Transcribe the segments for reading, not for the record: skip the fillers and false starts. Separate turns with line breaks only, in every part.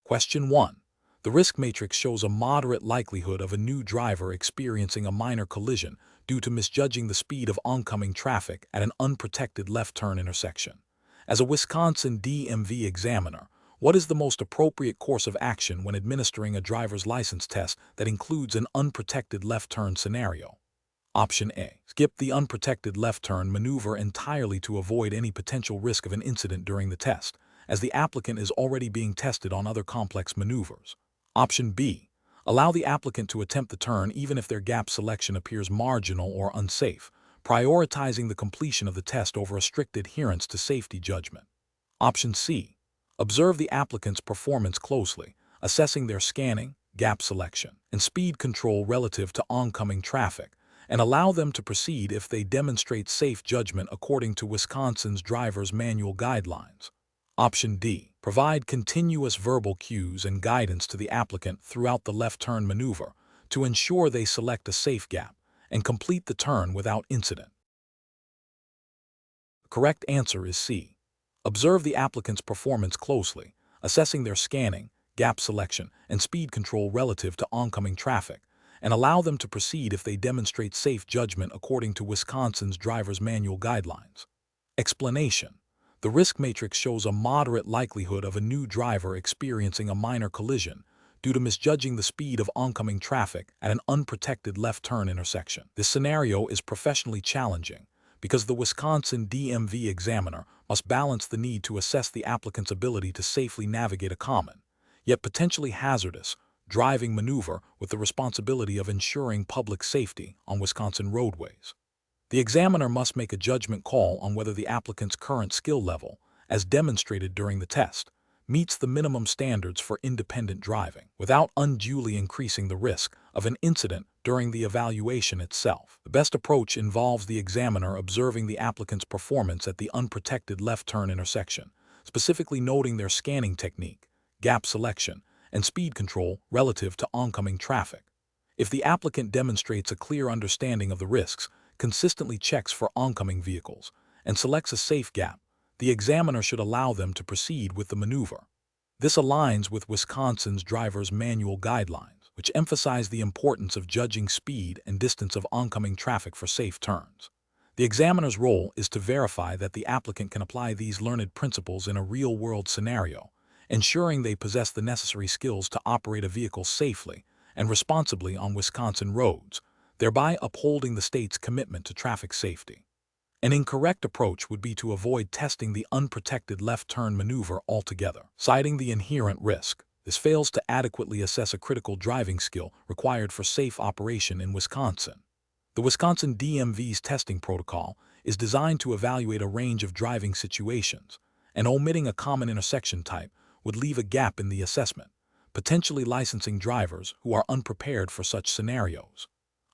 Question 1. The risk matrix shows a moderate likelihood of a new driver experiencing a minor collision due to misjudging the speed of oncoming traffic at an unprotected left turn intersection. As a Wisconsin DMV examiner, what is the most appropriate course of action when administering a driver's license test that includes an unprotected left turn scenario? Option A. Skip the unprotected left turn maneuver entirely to avoid any potential risk of an incident during the test, as the applicant is already being tested on other complex maneuvers. Option B. Allow the applicant to attempt the turn even if their gap selection appears marginal or unsafe, prioritizing the completion of the test over a strict adherence to safety judgment. Option C. Observe the applicant's performance closely, assessing their scanning, gap selection, and speed control relative to oncoming traffic, and allow them to proceed if they demonstrate safe judgment according to Wisconsin's driver's manual guidelines. Option D. Provide continuous verbal cues and guidance to the applicant throughout the left turn maneuver to ensure they select a safe gap and complete the turn without incident. The correct answer is C. Observe the applicant's performance closely, assessing their scanning, gap selection, and speed control relative to oncoming traffic, and allow them to proceed if they demonstrate safe judgment according to Wisconsin's driver's manual guidelines. Explanation. The risk matrix shows a moderate likelihood of a new driver experiencing a minor collision due to misjudging the speed of oncoming traffic at an unprotected left turn intersection. This scenario is professionally challenging because the Wisconsin DMV examiner must balance the need to assess the applicant's ability to safely navigate a common, yet potentially hazardous, driving maneuver with the responsibility of ensuring public safety on Wisconsin roadways. The examiner must make a judgment call on whether the applicant's current skill level, as demonstrated during the test, meets the minimum standards for independent driving, without unduly increasing the risk of an incident during the evaluation itself. The best approach involves the examiner observing the applicant's performance at the unprotected left turn intersection, specifically noting their scanning technique, gap selection, and speed control relative to oncoming traffic. If the applicant demonstrates a clear understanding of the risks, consistently checks for oncoming vehicles, and selects a safe gap, the examiner should allow them to proceed with the maneuver. This aligns with Wisconsin's driver's manual guidelines, which emphasize the importance of judging speed and distance of oncoming traffic for safe turns. The examiner's role is to verify that the applicant can apply these learned principles in a real-world scenario, ensuring they possess the necessary skills to operate a vehicle safely and responsibly on Wisconsin roads, thereby upholding the state's commitment to traffic safety. An incorrect approach would be to avoid testing the unprotected left turn maneuver altogether, citing the inherent risk. This fails to adequately assess a critical driving skill required for safe operation in Wisconsin. The Wisconsin DMV's testing protocol is designed to evaluate a range of driving situations, and omitting a common intersection type would leave a gap in the assessment, potentially licensing drivers who are unprepared for such scenarios.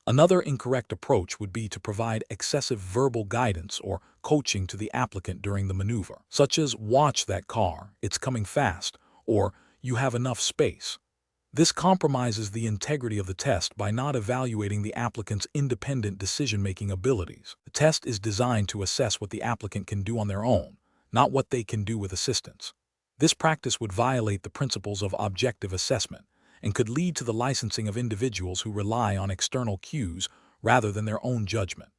Another incorrect approach would be to provide excessive verbal guidance or coaching to the applicant during the maneuver, such as "watch that car, it's coming fast," or "you have enough space." This compromises the integrity of the test by not evaluating the applicant's independent decision-making abilities. The test is designed to assess what the applicant can do on their own, not what they can do with assistance. This practice would violate the principles of objective assessment and could lead to the licensing of individuals who rely on external cues rather than their own judgment.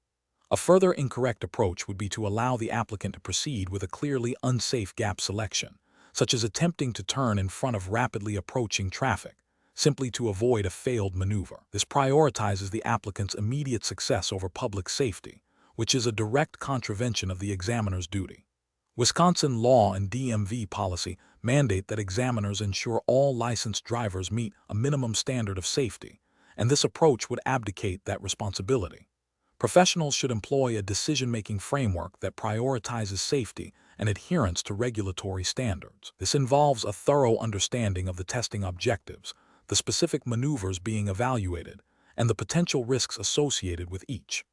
A further incorrect approach would be to allow the applicant to proceed with a clearly unsafe gap selection, such as attempting to turn in front of rapidly approaching traffic, simply to avoid a failed maneuver. This prioritizes the applicant's immediate success over public safety, which is a direct contravention of the examiner's duty. Wisconsin law and DMV policy mandate that examiners ensure all licensed drivers meet a minimum standard of safety, and this approach would abdicate that responsibility. Professionals should employ a decision-making framework that prioritizes safety and adherence to regulatory standards. This involves a thorough understanding of the testing objectives, the specific maneuvers being evaluated, and the potential risks associated with each.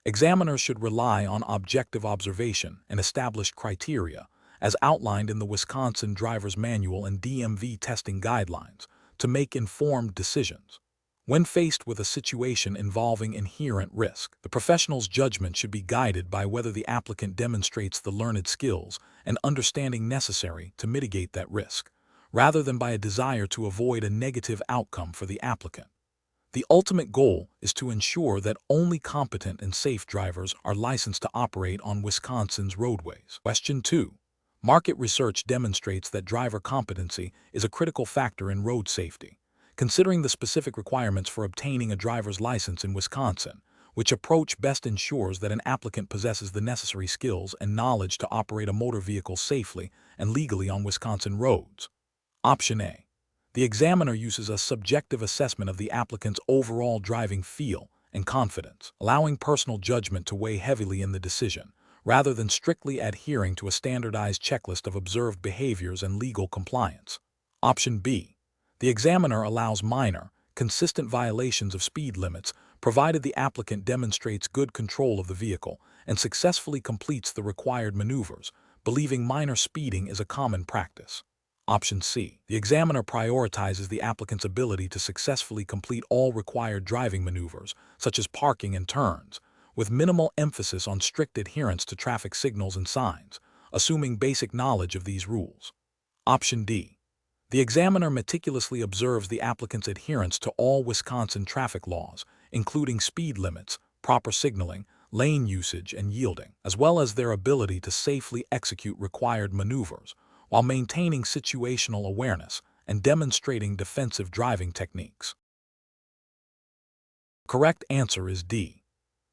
Examiners should rely on objective observation and established criteria, as outlined in the Wisconsin Driver's Manual and DMV testing guidelines, to make informed decisions. When faced with a situation involving inherent risk, the professional's judgment should be guided by whether the applicant demonstrates the learned skills and understanding necessary to mitigate that risk, rather than by a desire to avoid a negative outcome for the applicant. The ultimate goal is to ensure that only competent and safe drivers are licensed to operate on Wisconsin's roadways. Question 2. Market research demonstrates that driver competency is a critical factor in road safety. Considering the specific requirements for obtaining a driver's license in Wisconsin, which approach best ensures that an applicant possesses the necessary skills and knowledge to operate a motor vehicle safely and legally on Wisconsin roads? Option A. The examiner uses a subjective assessment of the applicant's overall driving feel and confidence, allowing personal judgment to weigh heavily in the decision, rather than strictly adhering to a standardized checklist of observed behaviors and legal compliance. Option B. The examiner allows minor, consistent violations of speed limits, provided the applicant demonstrates good control of the vehicle and successfully completes the required maneuvers, believing minor speeding is a common practice. Option C. The examiner prioritizes the applicant's ability to successfully complete all required driving maneuvers, such as parking and turns, with minimal emphasis on strict adherence to traffic signals and signs, assuming basic knowledge of these rules. Option D. The examiner meticulously observes the applicant's adherence to all Wisconsin traffic laws, including speed limits, proper signaling, lane usage, and yielding, as well as their ability to safely execute required maneuvers, while maintaining situational awareness and demonstrating defensive driving techniques. Correct answer is D.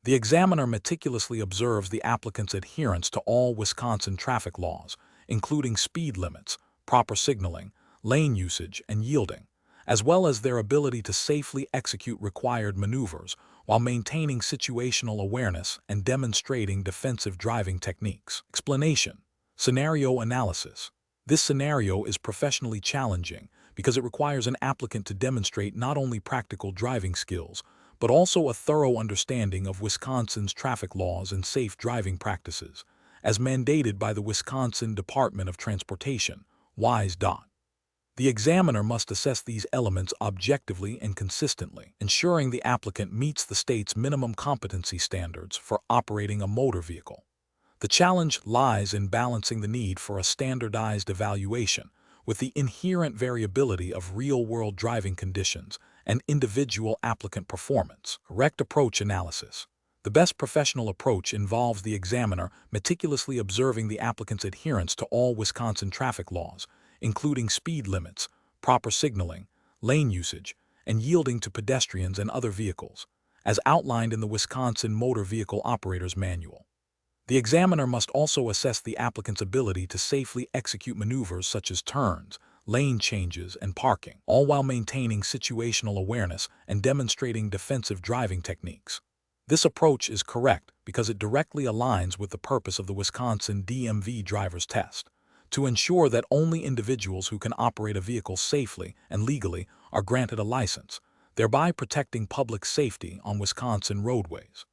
The examiner meticulously observes the applicant's adherence to all Wisconsin traffic laws, including speed limits, proper signaling, lane usage, and yielding, as well as their ability to safely execute required maneuvers while maintaining situational awareness and demonstrating defensive driving techniques. Explanation. Scenario analysis. This scenario is professionally challenging because it requires an applicant to demonstrate not only practical driving skills, but also a thorough understanding of Wisconsin's traffic laws and safe driving practices, as mandated by the Wisconsin Department of Transportation, WISE. The examiner must assess these elements objectively and consistently, ensuring the applicant meets the state's minimum competency standards for operating a motor vehicle. The challenge lies in balancing the need for a standardized evaluation with the inherent variability of real-world driving conditions and individual applicant performance. Correct approach analysis. The best professional approach involves the examiner meticulously observing the applicant's adherence to all Wisconsin traffic laws, including speed limits, proper signaling, lane usage, and yielding to pedestrians and other vehicles, as outlined in the Wisconsin Motor Vehicle Operator's Manual. The examiner must also assess the applicant's ability to safely execute maneuvers such as turns, lane changes, and parking, all while maintaining situational awareness and demonstrating defensive driving techniques. This approach is correct because it directly aligns with the purpose of the Wisconsin DMV driver's test, to ensure that only individuals who can operate a vehicle safely and legally are granted a license, thereby protecting public safety on Wisconsin roadways.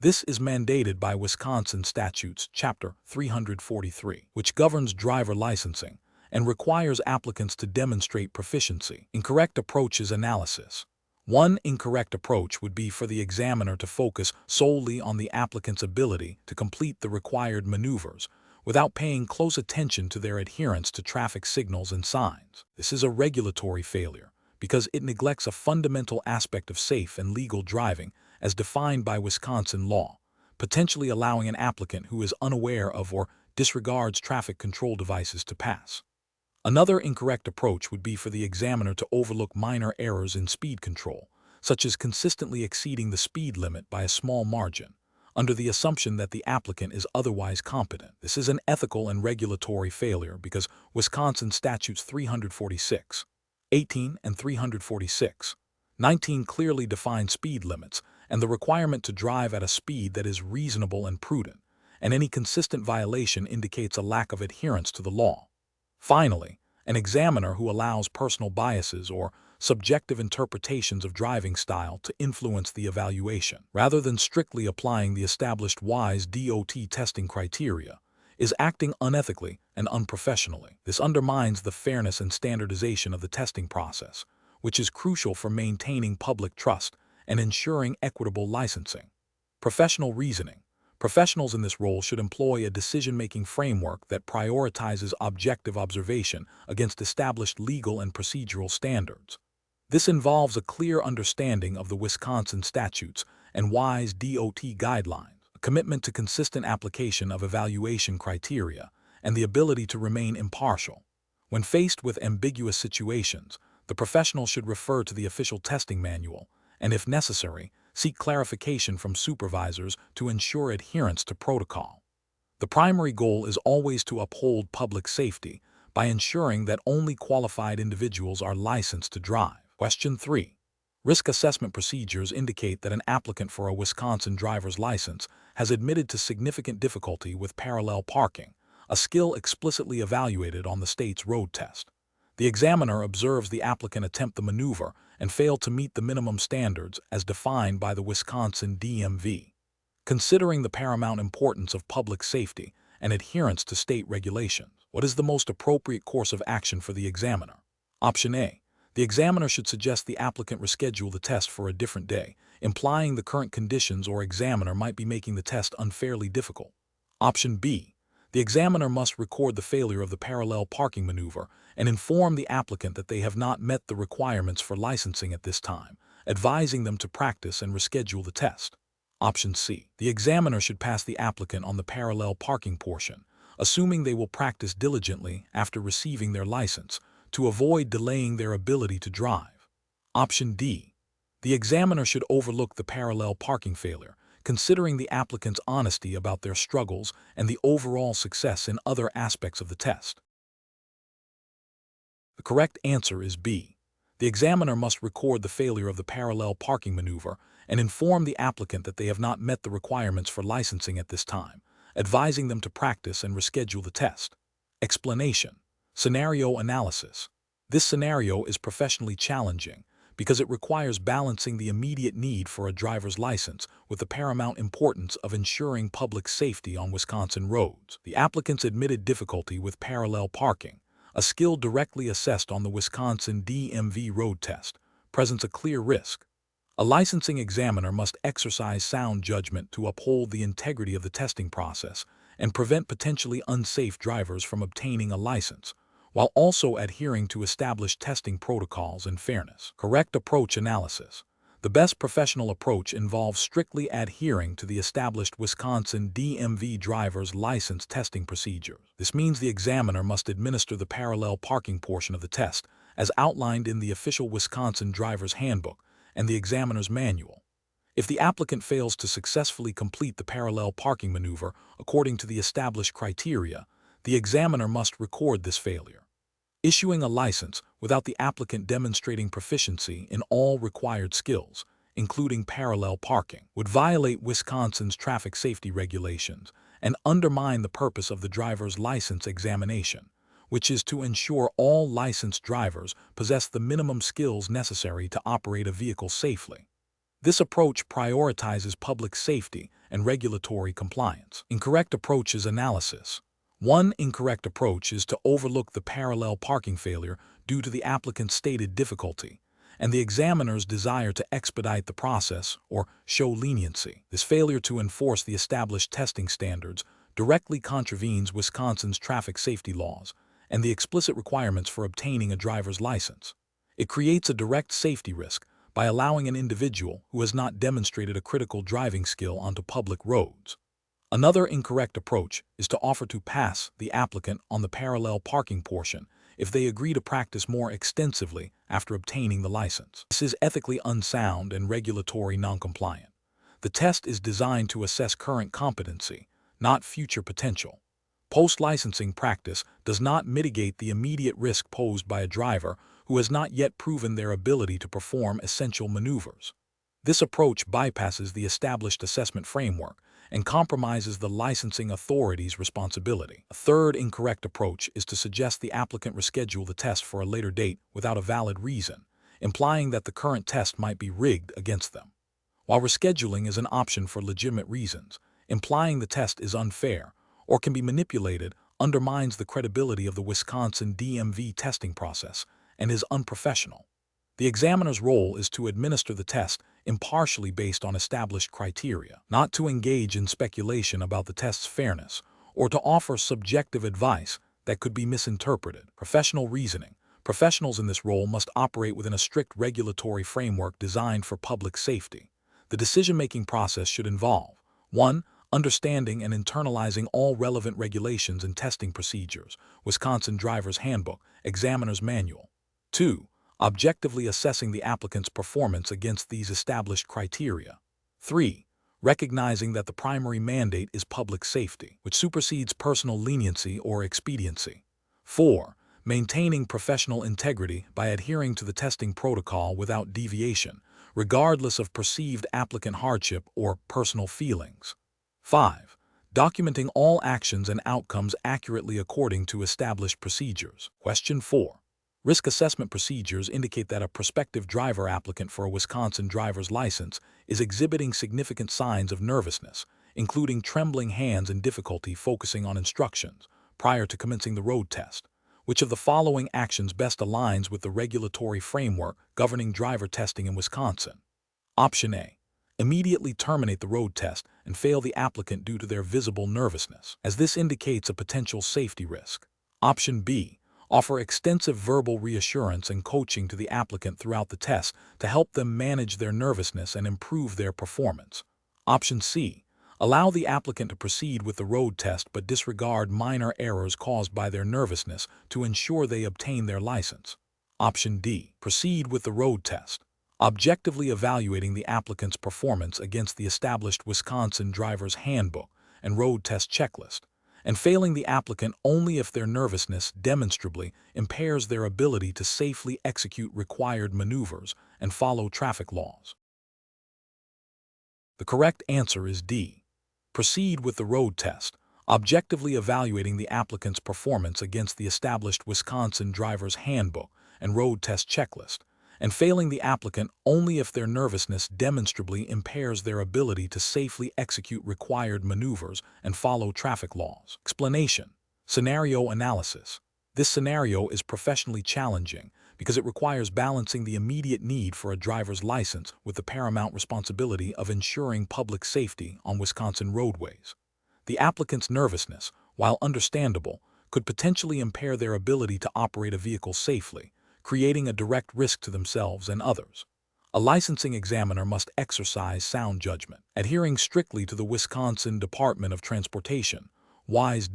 This is mandated by Wisconsin Statutes Chapter 343, which governs driver licensing and requires applicants to demonstrate proficiency. Incorrect approaches analysis. One incorrect approach would be for the examiner to focus solely on the applicant's ability to complete the required maneuvers without paying close attention to their adherence to traffic signals and signs. This is a regulatory failure because it neglects a fundamental aspect of safe and legal driving as defined by Wisconsin law, potentially allowing an applicant who is unaware of or disregards traffic control devices to pass. Another incorrect approach would be for the examiner to overlook minor errors in speed control, such as consistently exceeding the speed limit by a small margin, under the assumption that the applicant is otherwise competent. This is an ethical and regulatory failure because Wisconsin Statutes 346, 18 and 346, 19 clearly define speed limits and the requirement to drive at a speed that is reasonable and prudent, and any consistent violation indicates a lack of adherence to the law. Finally, an examiner who allows personal biases or subjective interpretations of driving style to influence the evaluation, rather than strictly applying the established WISE testing criteria, is acting unethically and unprofessionally. This undermines the fairness and standardization of the testing process, which is crucial for maintaining public trust and ensuring equitable licensing. Professional reasoning. Professionals in this role should employ a decision-making framework that prioritizes objective observation against established legal and procedural standards. This involves a clear understanding of the Wisconsin statutes and WISE DOT guidelines, a commitment to consistent application of evaluation criteria, and the ability to remain impartial. When faced with ambiguous situations, the professional should refer to the official testing manual and, if necessary, seek clarification from supervisors to ensure adherence to protocol. The primary goal is always to uphold public safety by ensuring that only qualified individuals are licensed to drive. Question 3. Risk assessment procedures indicate that an applicant for a Wisconsin driver's license has admitted to significant difficulty with parallel parking, a skill explicitly evaluated on the state's road test. The examiner observes the applicant attempt the maneuver and fail to meet the minimum standards as defined by the Wisconsin DMV. Considering the paramount importance of public safety and adherence to state regulations, what is the most appropriate course of action for the examiner? Option A. The examiner should suggest the applicant reschedule the test for a different day, implying the current conditions or examiner might be making the test unfairly difficult. Option B. The examiner must record the failure of the parallel parking maneuver and inform the applicant that they have not met the requirements for licensing at this time, advising them to practice and reschedule the test. Option C. The examiner should pass the applicant on the parallel parking portion, assuming they will practice diligently after receiving their license, to avoid delaying their ability to drive. Option D. The examiner should overlook the parallel parking failure, considering the applicant's honesty about their struggles and the overall success in other aspects of the test. The correct answer is B. The examiner must record the failure of the parallel parking maneuver and inform the applicant that they have not met the requirements for licensing at this time, advising them to practice and reschedule the test. Explanation. Scenario analysis. This scenario is professionally challenging because it requires balancing the immediate need for a driver's license with the paramount importance of ensuring public safety on Wisconsin roads. The applicant's admitted difficulty with parallel parking, a skill directly assessed on the Wisconsin DMV road test, presents a clear risk. A licensing examiner must exercise sound judgment to uphold the integrity of the testing process and prevent potentially unsafe drivers from obtaining a license, while also adhering to established testing protocols and fairness. Correct approach analysis. The best professional approach involves strictly adhering to the established Wisconsin DMV driver's license testing procedures. This means the examiner must administer the parallel parking portion of the test as outlined in the official Wisconsin driver's handbook and the examiner's manual. If the applicant fails to successfully complete the parallel parking maneuver according to the established criteria, the examiner must record this failure. Issuing a license without the applicant demonstrating proficiency in all required skills, including parallel parking, would violate Wisconsin's traffic safety regulations and undermine the purpose of the driver's license examination, which is to ensure all licensed drivers possess the minimum skills necessary to operate a vehicle safely. This approach prioritizes public safety and regulatory compliance. Incorrect approaches analysis. One incorrect approach is to overlook the parallel parking failure due to the applicant's stated difficulty and the examiner's desire to expedite the process or show leniency. This failure to enforce the established testing standards directly contravenes Wisconsin's traffic safety laws and the explicit requirements for obtaining a driver's license. It creates a direct safety risk by allowing an individual who has not demonstrated a critical driving skill onto public roads. Another incorrect approach is to offer to pass the applicant on the parallel parking portion if they agree to practice more extensively after obtaining the license. This is ethically unsound and regulatory noncompliant. The test is designed to assess current competency, not future potential. Post-licensing practice does not mitigate the immediate risk posed by a driver who has not yet proven their ability to perform essential maneuvers. This approach bypasses the established assessment framework and compromises the licensing authority's responsibility. A third incorrect approach is to suggest the applicant reschedule the test for a later date without a valid reason, implying that the current test might be rigged against them. While rescheduling is an option for legitimate reasons, implying the test is unfair or can be manipulated undermines the credibility of the Wisconsin DMV testing process and is unprofessional. The examiner's role is to administer the test impartially based on established criteria, not to engage in speculation about the test's fairness, or to offer subjective advice that could be misinterpreted. Professional reasoning. Professionals in this role must operate within a strict regulatory framework designed for public safety. The decision-making process should involve 1. Understanding and internalizing all relevant regulations and testing procedures, Wisconsin Driver's Handbook, Examiner's Manual. 2. Objectively assessing the applicant's performance against these established criteria. 3. Recognizing that the primary mandate is public safety, which supersedes personal leniency or expediency. 4. Maintaining professional integrity by adhering to the testing protocol without deviation, regardless of perceived applicant hardship or personal feelings. 5. Documenting all actions and outcomes accurately according to established procedures. Question 4. Risk assessment procedures indicate that a prospective driver applicant for a Wisconsin driver's license is exhibiting significant signs of nervousness, including trembling hands and difficulty focusing on instructions prior to commencing the road test. Which of the following actions best aligns with the regulatory framework governing driver testing in Wisconsin? Option A. Immediately terminate the road test and fail the applicant due to their visible nervousness, as this indicates a potential safety risk. Option B. Offer extensive verbal reassurance and coaching to the applicant throughout the test to help them manage their nervousness and improve their performance. Option C. Allow the applicant to proceed with the road test but disregard minor errors caused by their nervousness to ensure they obtain their license. Option D. Proceed with the road test, objectively evaluating the applicant's performance against the established Wisconsin Driver's Handbook and road test checklist, and failing the applicant only if their nervousness demonstrably impairs their ability to safely execute required maneuvers and follow traffic laws. The correct answer is D. Proceed with the road test, objectively evaluating the applicant's performance against the established Wisconsin Driver's Handbook and road test checklist, and failing the applicant only if their nervousness demonstrably impairs their ability to safely execute required maneuvers and follow traffic laws. Explanation. Scenario analysis. This scenario is professionally challenging because it requires balancing the immediate need for a driver's license with the paramount responsibility of ensuring public safety on Wisconsin roadways. The applicant's nervousness, while understandable, could potentially impair their ability to operate a vehicle safely, creating a direct risk to themselves and others. A licensing examiner must exercise sound judgment, adhering strictly to the Wisconsin Department of Transportation (WISE)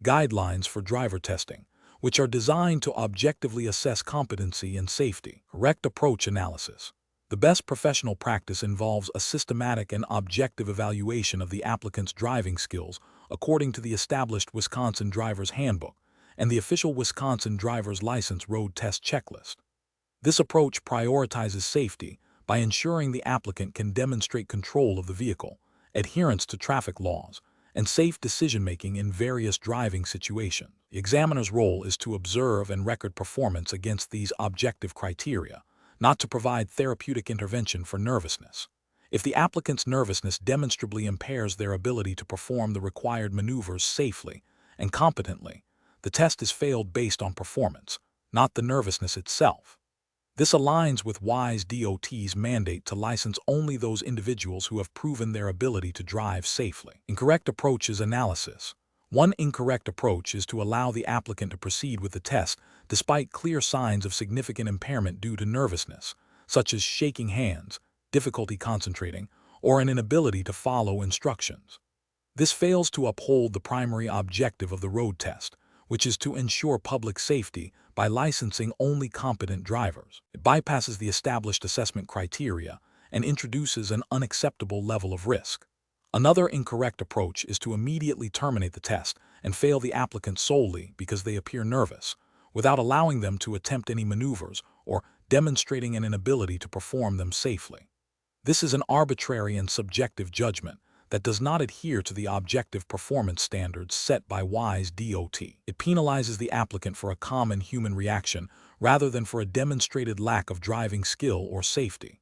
guidelines for driver testing, which are designed to objectively assess competency and safety. Correct approach analysis. The best professional practice involves a systematic and objective evaluation of the applicant's driving skills according to the established Wisconsin Driver's Handbook and the official Wisconsin Driver's License Road Test Checklist. This approach prioritizes safety by ensuring the applicant can demonstrate control of the vehicle, adherence to traffic laws, and safe decision-making in various driving situations. The examiner's role is to observe and record performance against these objective criteria, not to provide therapeutic intervention for nervousness. If the applicant's nervousness demonstrably impairs their ability to perform the required maneuvers safely and competently, the test is failed based on performance, not the nervousness itself. This aligns with WISE-DOT's mandate to license only those individuals who have proven their ability to drive safely. Incorrect approaches analysis. One incorrect approach is to allow the applicant to proceed with the test despite clear signs of significant impairment due to nervousness, such as shaking hands, difficulty concentrating, or an inability to follow instructions. This fails to uphold the primary objective of the road test, which is to ensure public safety by licensing only competent drivers. It bypasses the established assessment criteria and introduces an unacceptable level of risk. Another incorrect approach is to immediately terminate the test and fail the applicant solely because they appear nervous, without allowing them to attempt any maneuvers or demonstrating an inability to perform them safely. This is an arbitrary and subjective judgment that does not adhere to the objective performance standards set by WISE-DOT. It penalizes the applicant for a common human reaction rather than for a demonstrated lack of driving skill or safety.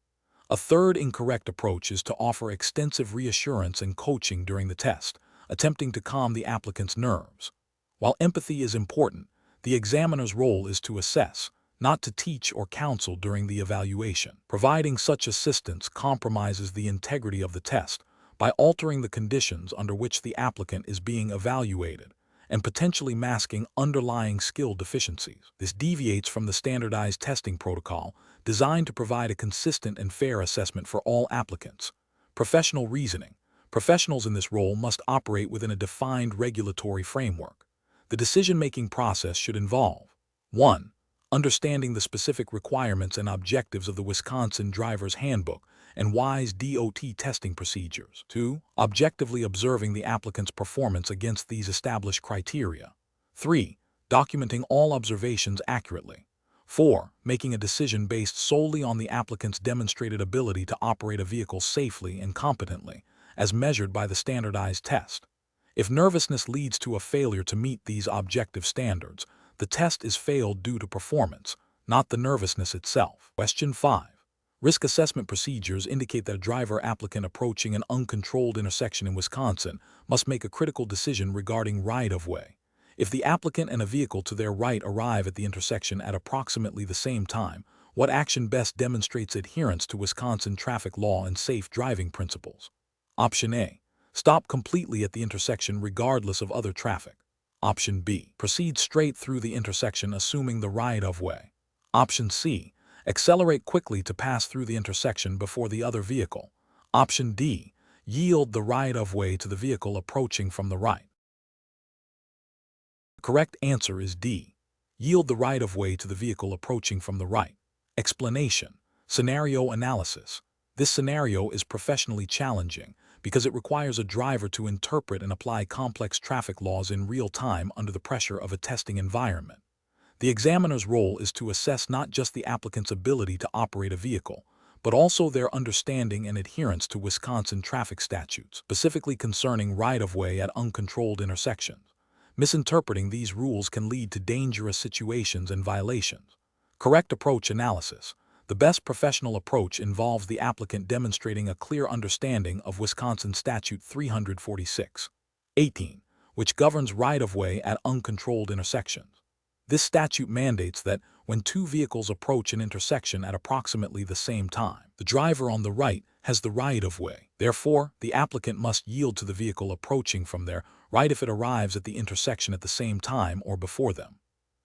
A third incorrect approach is to offer extensive reassurance and coaching during the test, attempting to calm the applicant's nerves. While empathy is important, the examiner's role is to assess, not to teach or counsel during the evaluation. Providing such assistance compromises the integrity of the test by altering the conditions under which the applicant is being evaluated and potentially masking underlying skill deficiencies. This deviates from the standardized testing protocol designed to provide a consistent and fair assessment for all applicants. Professional reasoning. Professionals in this role must operate within a defined regulatory framework. The decision-making process should involve 1. Understanding the specific requirements and objectives of the Wisconsin Driver's Handbook and WISE DOT testing procedures. 2. Objectively observing the applicant's performance against these established criteria. 3. Documenting all observations accurately. 4. Making a decision based solely on the applicant's demonstrated ability to operate a vehicle safely and competently, as measured by the standardized test. If nervousness leads to a failure to meet these objective standards, the test is failed due to performance, not the nervousness itself. Question 5. Risk assessment procedures indicate that a driver applicant approaching an uncontrolled intersection in Wisconsin must make a critical decision regarding right-of-way. If the applicant and a vehicle to their right arrive at the intersection at approximately the same time, what action best demonstrates adherence to Wisconsin traffic law and safe driving principles? Option A. Stop completely at the intersection regardless of other traffic. Option B. Proceed straight through the intersection assuming the right-of-way. Option C. Accelerate quickly to pass through the intersection before the other vehicle. Option D. Yield the right-of-way to the vehicle approaching from the right. The correct answer is D. Yield the right-of-way to the vehicle approaching from the right. Explanation. Scenario analysis. This scenario is professionally challenging because it requires a driver to interpret and apply complex traffic laws in real time under the pressure of a testing environment. The examiner's role is to assess not just the applicant's ability to operate a vehicle, but also their understanding and adherence to Wisconsin traffic statutes, specifically concerning right-of-way at uncontrolled intersections. Misinterpreting these rules can lead to dangerous situations and violations. Correct approach analysis. The best professional approach involves the applicant demonstrating a clear understanding of Wisconsin Statute 346(18), which governs right-of-way at uncontrolled intersections. This statute mandates that when two vehicles approach an intersection at approximately the same time, the driver on the right has the right-of-way. Therefore, the applicant must yield to the vehicle approaching from their right if it arrives at the intersection at the same time or before them.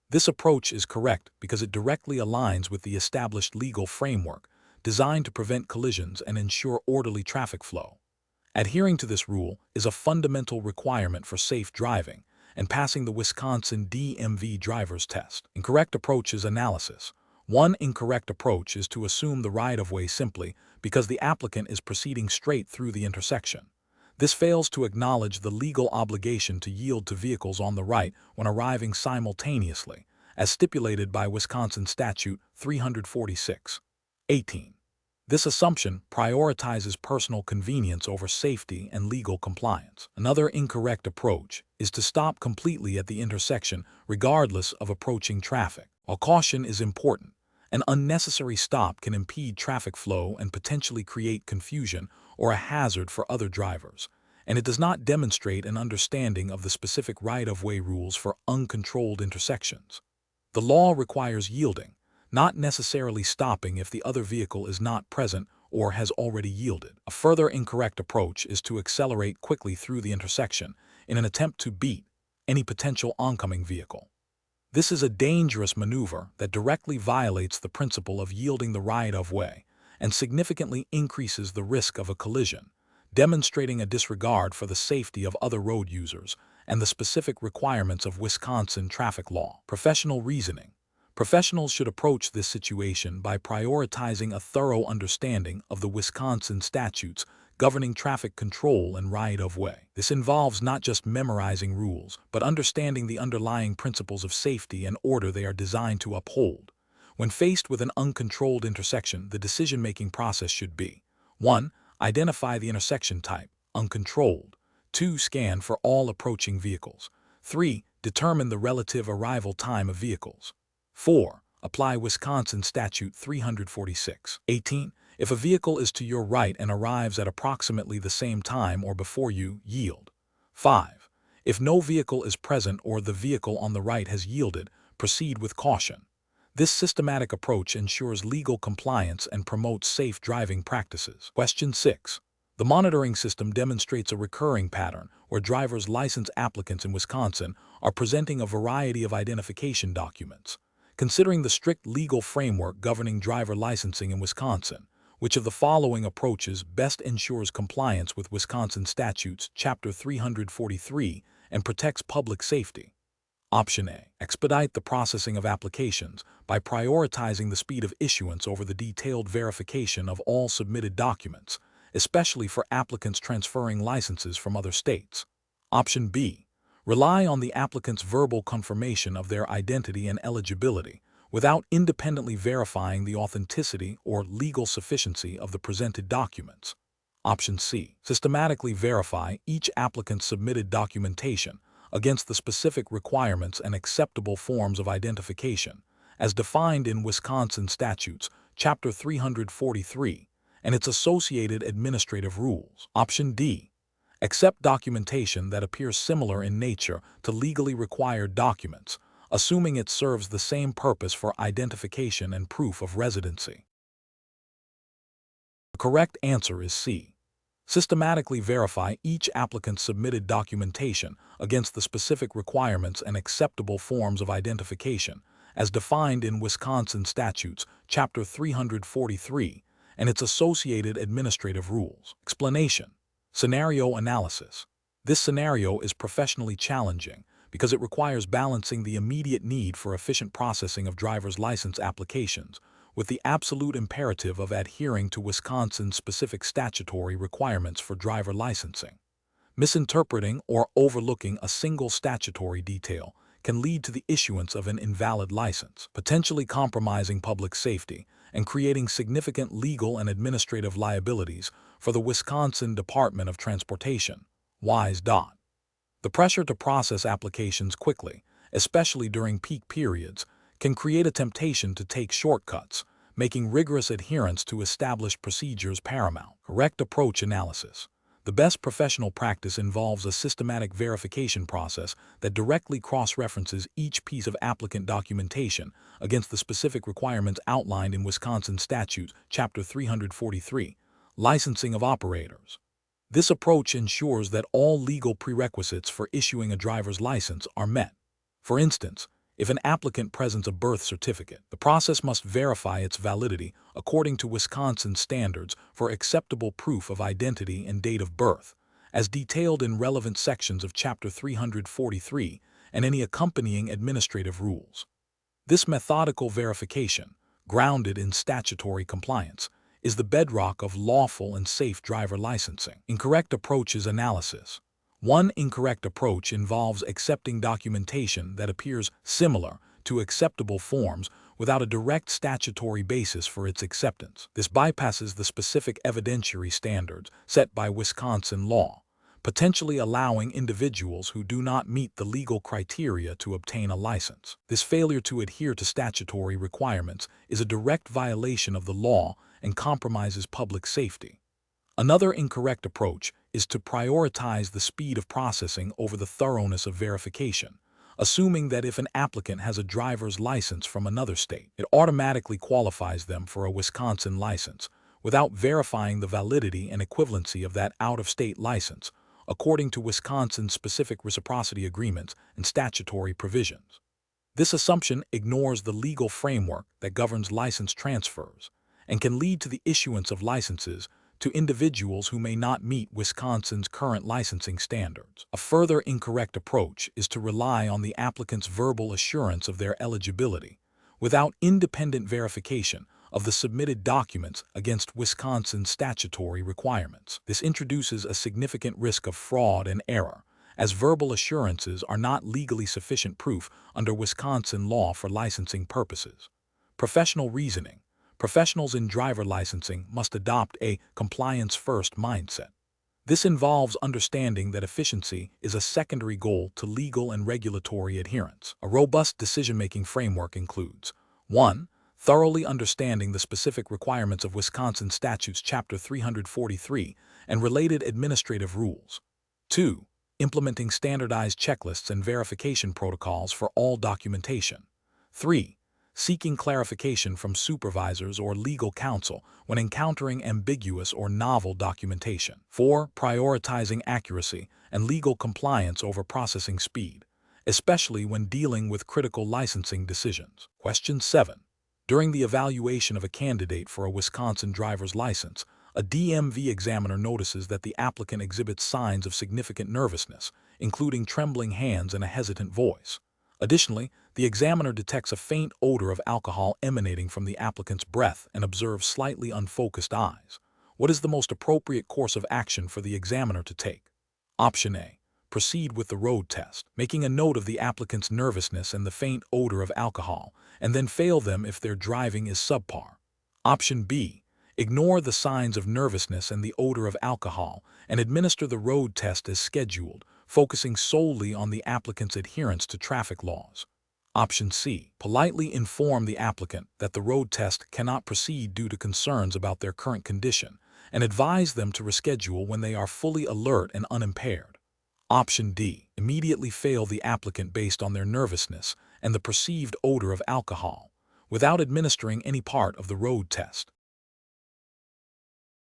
This approach is correct because it directly aligns with the established legal framework designed to prevent collisions and ensure orderly traffic flow. Adhering to this rule is a fundamental requirement for safe driving and passing the Wisconsin DMV driver's test. Incorrect approach is analysis. One incorrect approach is to assume the right-of-way simply because the applicant is proceeding straight through the intersection. This fails to acknowledge the legal obligation to yield to vehicles on the right when arriving simultaneously, as stipulated by Wisconsin Statute 346(18). This assumption prioritizes personal convenience over safety and legal compliance. Another incorrect approach is to stop completely at the intersection regardless of approaching traffic. While caution is important, an unnecessary stop can impede traffic flow and potentially create confusion or a hazard for other drivers, and it does not demonstrate an understanding of the specific right-of-way rules for uncontrolled intersections. The law requires yielding, not necessarily stopping if the other vehicle is not present or has already yielded. A further incorrect approach is to accelerate quickly through the intersection in an attempt to beat any potential oncoming vehicle. This is a dangerous maneuver that directly violates the principle of yielding the right-of-way and significantly increases the risk of a collision, demonstrating a disregard for the safety of other road users and the specific requirements of Wisconsin traffic law. Professional reasoning. Professionals should approach this situation by prioritizing a thorough understanding of the Wisconsin statutes governing traffic control and right-of-way. This involves not just memorizing rules, but understanding the underlying principles of safety and order they are designed to uphold. When faced with an uncontrolled intersection, the decision-making process should be 1. Identify the intersection type, uncontrolled. 2. Scan for all approaching vehicles. 3. Determine the relative arrival time of vehicles. 4. Apply Wisconsin Statute 346(18). If a vehicle is to your right and arrives at approximately the same time or before you, yield. 5. If no vehicle is present or the vehicle on the right has yielded, proceed with caution. This systematic approach ensures legal compliance and promotes safe driving practices. Question 6. The monitoring system demonstrates a recurring pattern where driver's license applicants in Wisconsin are presenting a variety of identification documents. Considering the strict legal framework governing driver licensing in Wisconsin, which of the following approaches best ensures compliance with Wisconsin statutes, Chapter 343, and protects public safety? Option A. Expedite the processing of applications by prioritizing the speed of issuance over the detailed verification of all submitted documents, especially for applicants transferring licenses from other states. Option B. Rely on the applicant's verbal confirmation of their identity and eligibility without independently verifying the authenticity or legal sufficiency of the presented documents. Option C. Systematically verify each applicant's submitted documentation against the specific requirements and acceptable forms of identification, as defined in Wisconsin statutes, Chapter 343, and its associated administrative rules. Option D. Accept documentation that appears similar in nature to legally required documents, assuming it serves the same purpose for identification and proof of residency. The correct answer is C. Systematically verify each applicant's submitted documentation against the specific requirements and acceptable forms of identification, as defined in Wisconsin statutes, Chapter 343, and its associated administrative rules. Explanation. Scenario analysis. This scenario is professionally challenging because it requires balancing the immediate need for efficient processing of driver's license applications with the absolute imperative of adhering to Wisconsin's specific statutory requirements for driver licensing. Misinterpreting or overlooking a single statutory detail can lead to the issuance of an invalid license, potentially compromising public safety and creating significant legal and administrative liabilities for the Wisconsin Department of Transportation. WISE. The pressure to process applications quickly, especially during peak periods, can create a temptation to take shortcuts, making rigorous adherence to established procedures paramount. Correct approach analysis. The best professional practice involves a systematic verification process that directly cross-references each piece of applicant documentation against the specific requirements outlined in Wisconsin statutes, Chapter 343, Licensing of Operators. This approach ensures that all legal prerequisites for issuing a driver's license are met. For instance, if an applicant presents a birth certificate, the process must verify its validity according to Wisconsin standards for acceptable proof of identity and date of birth, as detailed in relevant sections of Chapter 343 and any accompanying administrative rules. This methodical verification, grounded in statutory compliance, is the bedrock of lawful and safe driver licensing. Incorrect approaches analysis. One incorrect approach involves accepting documentation that appears similar to acceptable forms without a direct statutory basis for its acceptance. This bypasses the specific evidentiary standards set by Wisconsin law, potentially allowing individuals who do not meet the legal criteria to obtain a license. This failure to adhere to statutory requirements is a direct violation of the law and compromises public safety. Another incorrect approach is to prioritize the speed of processing over the thoroughness of verification, assuming that if an applicant has a driver's license from another state, it automatically qualifies them for a Wisconsin license, without verifying the validity and equivalency of that out-of-state license, according to Wisconsin's specific reciprocity agreements and statutory provisions. This assumption ignores the legal framework that governs license transfers and can lead to the issuance of licenses to individuals who may not meet Wisconsin's current licensing standards. A further incorrect approach is to rely on the applicant's verbal assurance of their eligibility, without independent verification of the submitted documents against Wisconsin's statutory requirements. This introduces a significant risk of fraud and error, as verbal assurances are not legally sufficient proof under Wisconsin law for licensing purposes. Professional reasoning. Professionals in driver licensing must adopt a compliance-first mindset. This involves understanding that efficiency is a secondary goal to legal and regulatory adherence. A robust decision-making framework includes 1. Thoroughly understanding the specific requirements of Wisconsin statutes Chapter 343 and related administrative rules. 2. Implementing standardized checklists and verification protocols for all documentation. 3. seeking clarification from supervisors or legal counsel when encountering ambiguous or novel documentation. 4. Prioritizing accuracy and legal compliance over processing speed, especially when dealing with critical licensing decisions. Question 7. During the evaluation of a candidate for a Wisconsin driver's license, a DMV examiner notices that the applicant exhibits signs of significant nervousness, including trembling hands and a hesitant voice. Additionally, the examiner detects a faint odor of alcohol emanating from the applicant's breath and observes slightly unfocused eyes. What is the most appropriate course of action for the examiner to take? Option A. Proceed with the road test, making a note of the applicant's nervousness and the faint odor of alcohol, and then fail them if their driving is subpar. Option B. Ignore the signs of nervousness and the odor of alcohol and administer the road test as scheduled, focusing solely on the applicant's adherence to traffic laws. Option C. Politely inform the applicant that the road test cannot proceed due to concerns about their current condition, and advise them to reschedule when they are fully alert and unimpaired. Option D. Immediately fail the applicant based on their nervousness and the perceived odor of alcohol, without administering any part of the road test.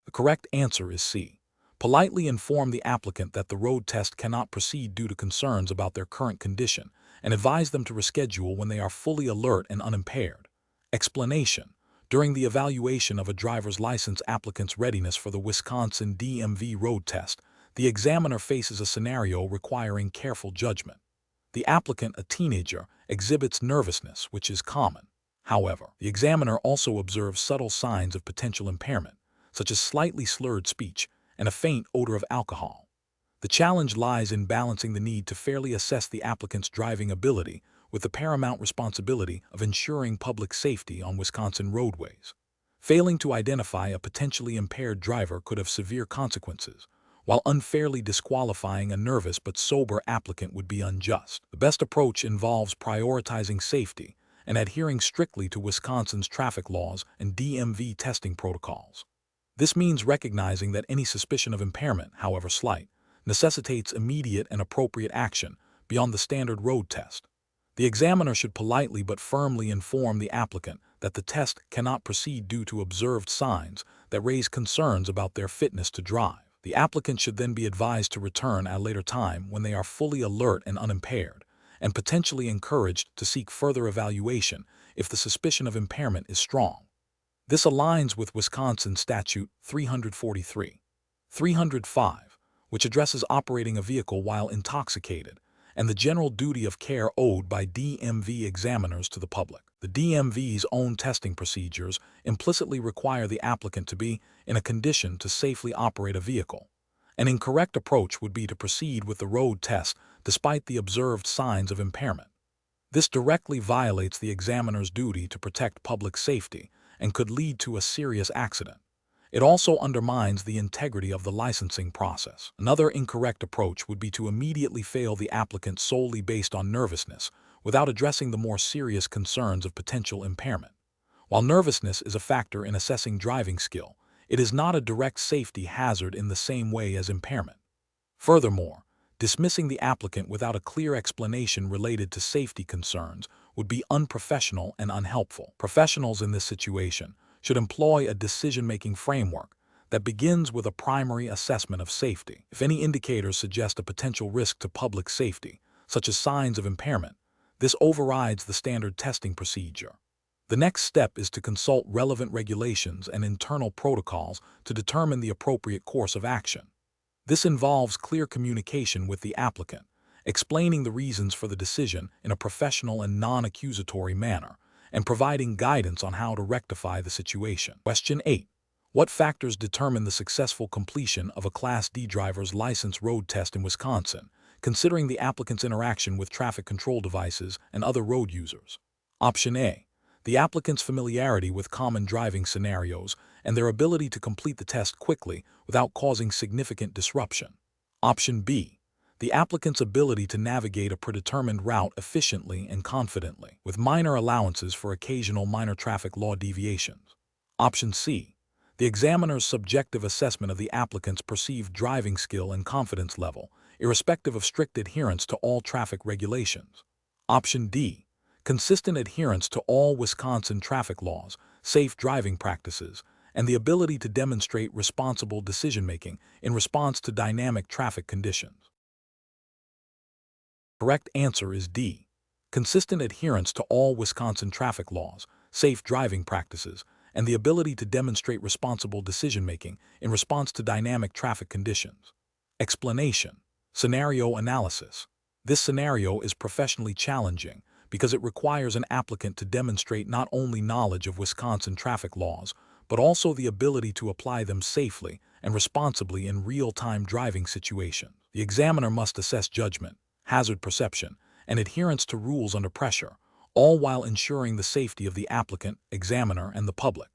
The correct answer is C. Politely inform the applicant that the road test cannot proceed due to concerns about their current condition, and advise them to reschedule when they are fully alert and unimpaired. Explanation. During the evaluation of a driver's license applicant's readiness for the Wisconsin DMV road test, the examiner faces a scenario requiring careful judgment. The applicant, a teenager, exhibits nervousness, which is common. However, the examiner also observes subtle signs of potential impairment, such as slightly slurred speech and a faint odor of alcohol. The challenge lies in balancing the need to fairly assess the applicant's driving ability with the paramount responsibility of ensuring public safety on Wisconsin roadways. Failing to identify a potentially impaired driver could have severe consequences, while unfairly disqualifying a nervous but sober applicant would be unjust. The best approach involves prioritizing safety and adhering strictly to Wisconsin's traffic laws and DMV testing protocols. This means recognizing that any suspicion of impairment, however slight, necessitates immediate and appropriate action beyond the standard road test. The examiner should politely but firmly inform the applicant that the test cannot proceed due to observed signs that raise concerns about their fitness to drive. The applicant should then be advised to return at a later time when they are fully alert and unimpaired, and potentially encouraged to seek further evaluation if the suspicion of impairment is strong. This aligns with Wisconsin Statute 343, 305, which addresses operating a vehicle while intoxicated, and the general duty of care owed by DMV examiners to the public. The DMV's own testing procedures implicitly require the applicant to be in a condition to safely operate a vehicle. An incorrect approach would be to proceed with the road test despite the observed signs of impairment. This directly violates the examiner's duty to protect public safety and could lead to a serious accident. It also undermines the integrity of the licensing process. Another incorrect approach would be to immediately fail the applicant solely based on nervousness, without addressing the more serious concerns of potential impairment. While nervousness is a factor in assessing driving skill, it is not a direct safety hazard in the same way as impairment. Furthermore, dismissing the applicant without a clear explanation related to safety concerns would be unprofessional and unhelpful. Professionals in this situation should employ a decision-making framework that begins with a primary assessment of safety. If any indicators suggest a potential risk to public safety, such as signs of impairment, this overrides the standard testing procedure. The next step is to consult relevant regulations and internal protocols to determine the appropriate course of action. This involves clear communication with the applicant, explaining the reasons for the decision in a professional and non-accusatory manner, and providing guidance on how to rectify the situation. Question 8. What factors determine the successful completion of a Class D driver's license road test in Wisconsin, considering the applicant's interaction with traffic control devices and other road users? Option A. The applicant's familiarity with common driving scenarios and their ability to complete the test quickly without causing significant disruption. Option B. The applicant's ability to navigate a predetermined route efficiently and confidently, with minor allowances for occasional minor traffic law deviations. Option C. The examiner's subjective assessment of the applicant's perceived driving skill and confidence level, irrespective of strict adherence to all traffic regulations. Option D. consistent adherence to all Wisconsin traffic laws, safe driving practices, and the ability to demonstrate responsible decision-making in response to dynamic traffic conditions. Correct answer is D. Consistent adherence to all Wisconsin traffic laws, safe driving practices, and the ability to demonstrate responsible decision-making in response to dynamic traffic conditions. Explanation. Scenario analysis. This scenario is professionally challenging because it requires an applicant to demonstrate not only knowledge of Wisconsin traffic laws, but also the ability to apply them safely and responsibly in real-time driving situations. The examiner must assess judgment, hazard perception, and adherence to rules under pressure, all while ensuring the safety of the applicant, examiner, and the public.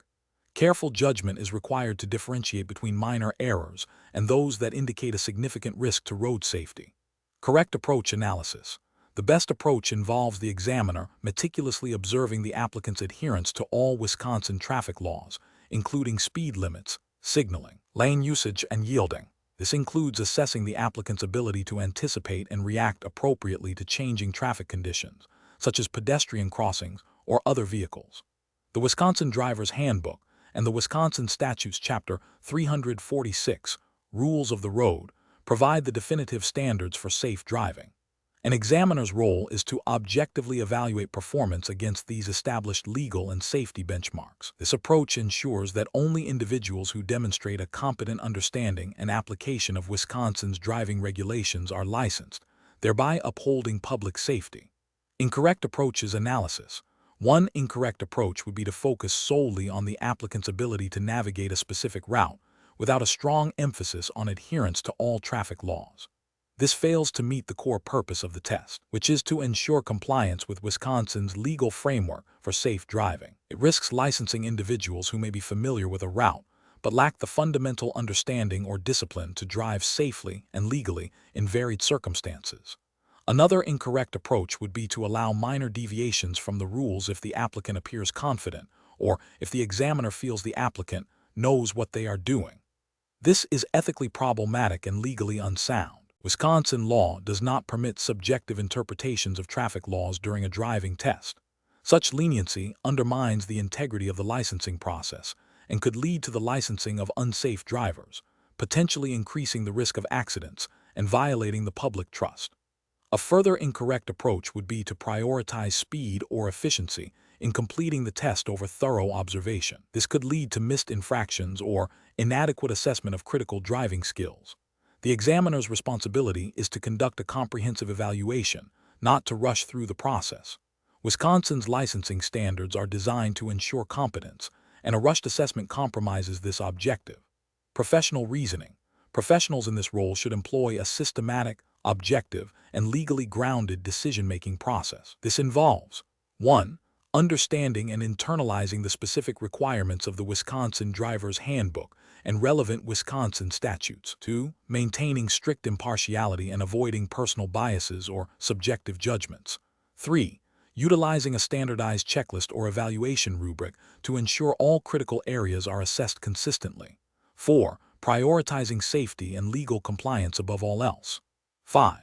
Careful judgment is required to differentiate between minor errors and those that indicate a significant risk to road safety. Correct approach analysis. The best approach involves the examiner meticulously observing the applicant's adherence to all Wisconsin traffic laws, including speed limits, signaling, lane usage, and yielding. This includes assessing the applicant's ability to anticipate and react appropriately to changing traffic conditions, such as pedestrian crossings or other vehicles. The Wisconsin Driver's Handbook and the Wisconsin Statutes Chapter 346, Rules of the Road, provide the definitive standards for safe driving. An examiner's role is to objectively evaluate performance against these established legal and safety benchmarks. This approach ensures that only individuals who demonstrate a competent understanding and application of Wisconsin's driving regulations are licensed, thereby upholding public safety. Incorrect approaches analysis. One incorrect approach would be to focus solely on the applicant's ability to navigate a specific route, without a strong emphasis on adherence to all traffic laws. This fails to meet the core purpose of the test, which is to ensure compliance with Wisconsin's legal framework for safe driving. It risks licensing individuals who may be familiar with a route, but lack the fundamental understanding or discipline to drive safely and legally in varied circumstances. Another incorrect approach would be to allow minor deviations from the rules if the applicant appears confident, or if the examiner feels the applicant knows what they are doing. This is ethically problematic and legally unsound. Wisconsin law does not permit subjective interpretations of traffic laws during a driving test. Such leniency undermines the integrity of the licensing process and could lead to the licensing of unsafe drivers, potentially increasing the risk of accidents and violating the public trust. A further incorrect approach would be to prioritize speed or efficiency in completing the test over thorough observation. This could lead to missed infractions or inadequate assessment of critical driving skills. The examiner's responsibility is to conduct a comprehensive evaluation, not to rush through the process. Wisconsin's licensing standards are designed to ensure competence, and a rushed assessment compromises this objective. Professional reasoning. Professionals in this role should employ a systematic, objective, and legally grounded decision-making process. This involves 1. Understanding and internalizing the specific requirements of the Wisconsin Driver's Handbook and relevant Wisconsin statutes. 2. Maintaining strict impartiality and avoiding personal biases or subjective judgments. 3. Utilizing a standardized checklist or evaluation rubric to ensure all critical areas are assessed consistently. 4. Prioritizing safety and legal compliance above all else. 5.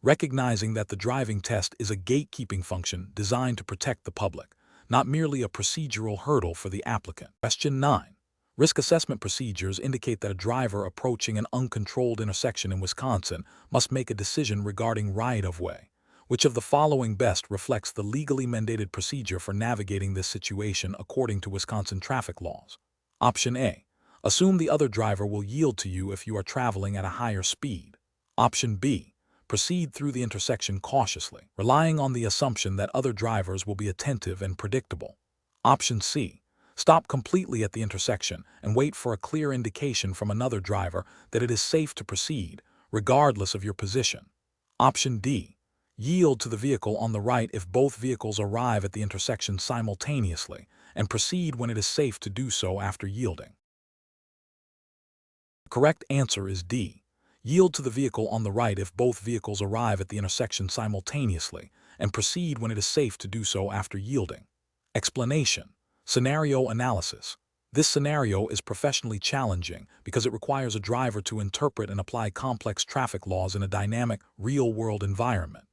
Recognizing that the driving test is a gatekeeping function designed to protect the public, not merely a procedural hurdle for the applicant. Question 9. Risk assessment procedures indicate that a driver approaching an uncontrolled intersection in Wisconsin must make a decision regarding right-of-way. Which of the following best reflects the legally mandated procedure for navigating this situation according to Wisconsin traffic laws? Option A. Assume the other driver will yield to you if you are traveling at a higher speed. Option B. Proceed through the intersection cautiously, relying on the assumption that other drivers will be attentive and predictable. Option C. Stop completely at the intersection and wait for a clear indication from another driver that it is safe to proceed, regardless of your position. Option D. Yield to the vehicle on the right if both vehicles arrive at the intersection simultaneously, and proceed when it is safe to do so after yielding. The correct answer is D. Yield to the vehicle on the right if both vehicles arrive at the intersection simultaneously, and proceed when it is safe to do so after yielding. Explanation. Scenario analysis. This scenario is professionally challenging because it requires a driver to interpret and apply complex traffic laws in a dynamic, real-world environment.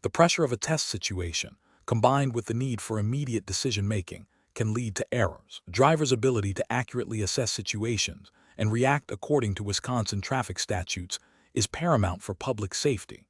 The pressure of a test situation, combined with the need for immediate decision-making, can lead to errors. A driver's ability to accurately assess situations and react according to Wisconsin traffic statutes is paramount for public safety.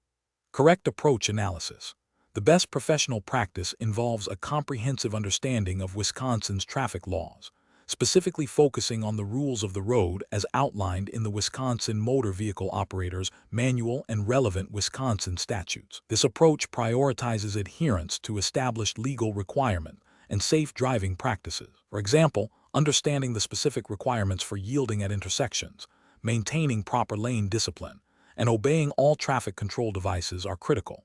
Correct approach analysis. The best professional practice involves a comprehensive understanding of Wisconsin's traffic laws, specifically focusing on the rules of the road as outlined in the Wisconsin Motor Vehicle Operators Manual and relevant Wisconsin statutes. This approach prioritizes adherence to established legal requirements and safe driving practices. For example, understanding the specific requirements for yielding at intersections, maintaining proper lane discipline, and obeying all traffic control devices are critical.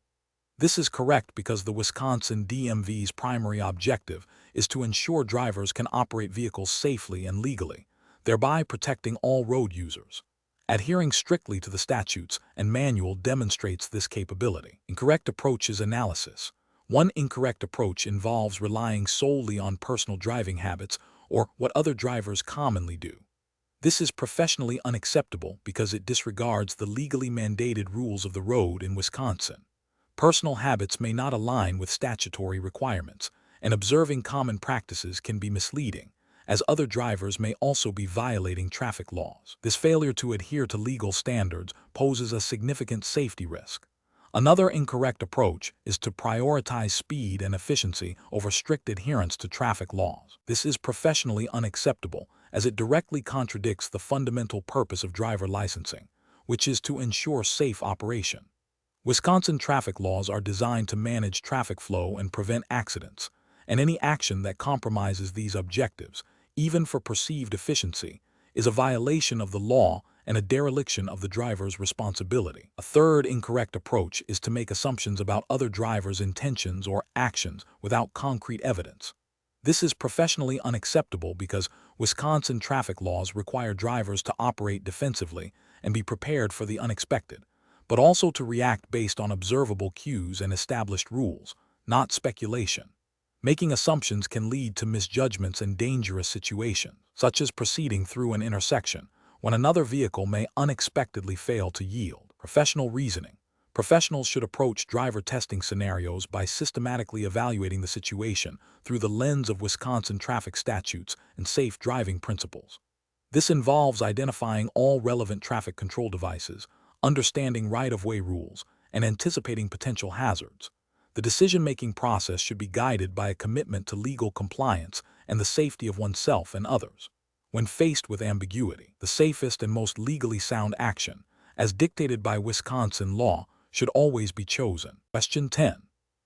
This is correct because the Wisconsin DMV's primary objective is to ensure drivers can operate vehicles safely and legally, thereby protecting all road users. Adhering strictly to the statutes and manual demonstrates this capability. Incorrect approach is analysis. One incorrect approach involves relying solely on personal driving habits or what other drivers commonly do. This is professionally unacceptable because it disregards the legally mandated rules of the road in Wisconsin. Personal habits may not align with statutory requirements, and observing common practices can be misleading, as other drivers may also be violating traffic laws. This failure to adhere to legal standards poses a significant safety risk. Another incorrect approach is to prioritize speed and efficiency over strict adherence to traffic laws. This is professionally unacceptable, as it directly contradicts the fundamental purpose of driver licensing, which is to ensure safe operation. Wisconsin traffic laws are designed to manage traffic flow and prevent accidents, and any action that compromises these objectives, even for perceived efficiency, is a violation of the law and a dereliction of the driver's responsibility. A third incorrect approach is to make assumptions about other drivers' intentions or actions without concrete evidence. This is professionally unacceptable because Wisconsin traffic laws require drivers to operate defensively and be prepared for the unexpected, but also to react based on observable cues and established rules, not speculation. Making assumptions can lead to misjudgments and dangerous situations, such as proceeding through an intersection when another vehicle may unexpectedly fail to yield. Professional reasoning. Professionals should approach driver testing scenarios by systematically evaluating the situation through the lens of Wisconsin traffic statutes and safe driving principles. This involves identifying all relevant traffic control devices, understanding right-of-way rules, and anticipating potential hazards. The decision-making process should be guided by a commitment to legal compliance and the safety of oneself and others. When faced with ambiguity, the safest and most legally sound action, as dictated by Wisconsin law, should always be chosen. Question 10.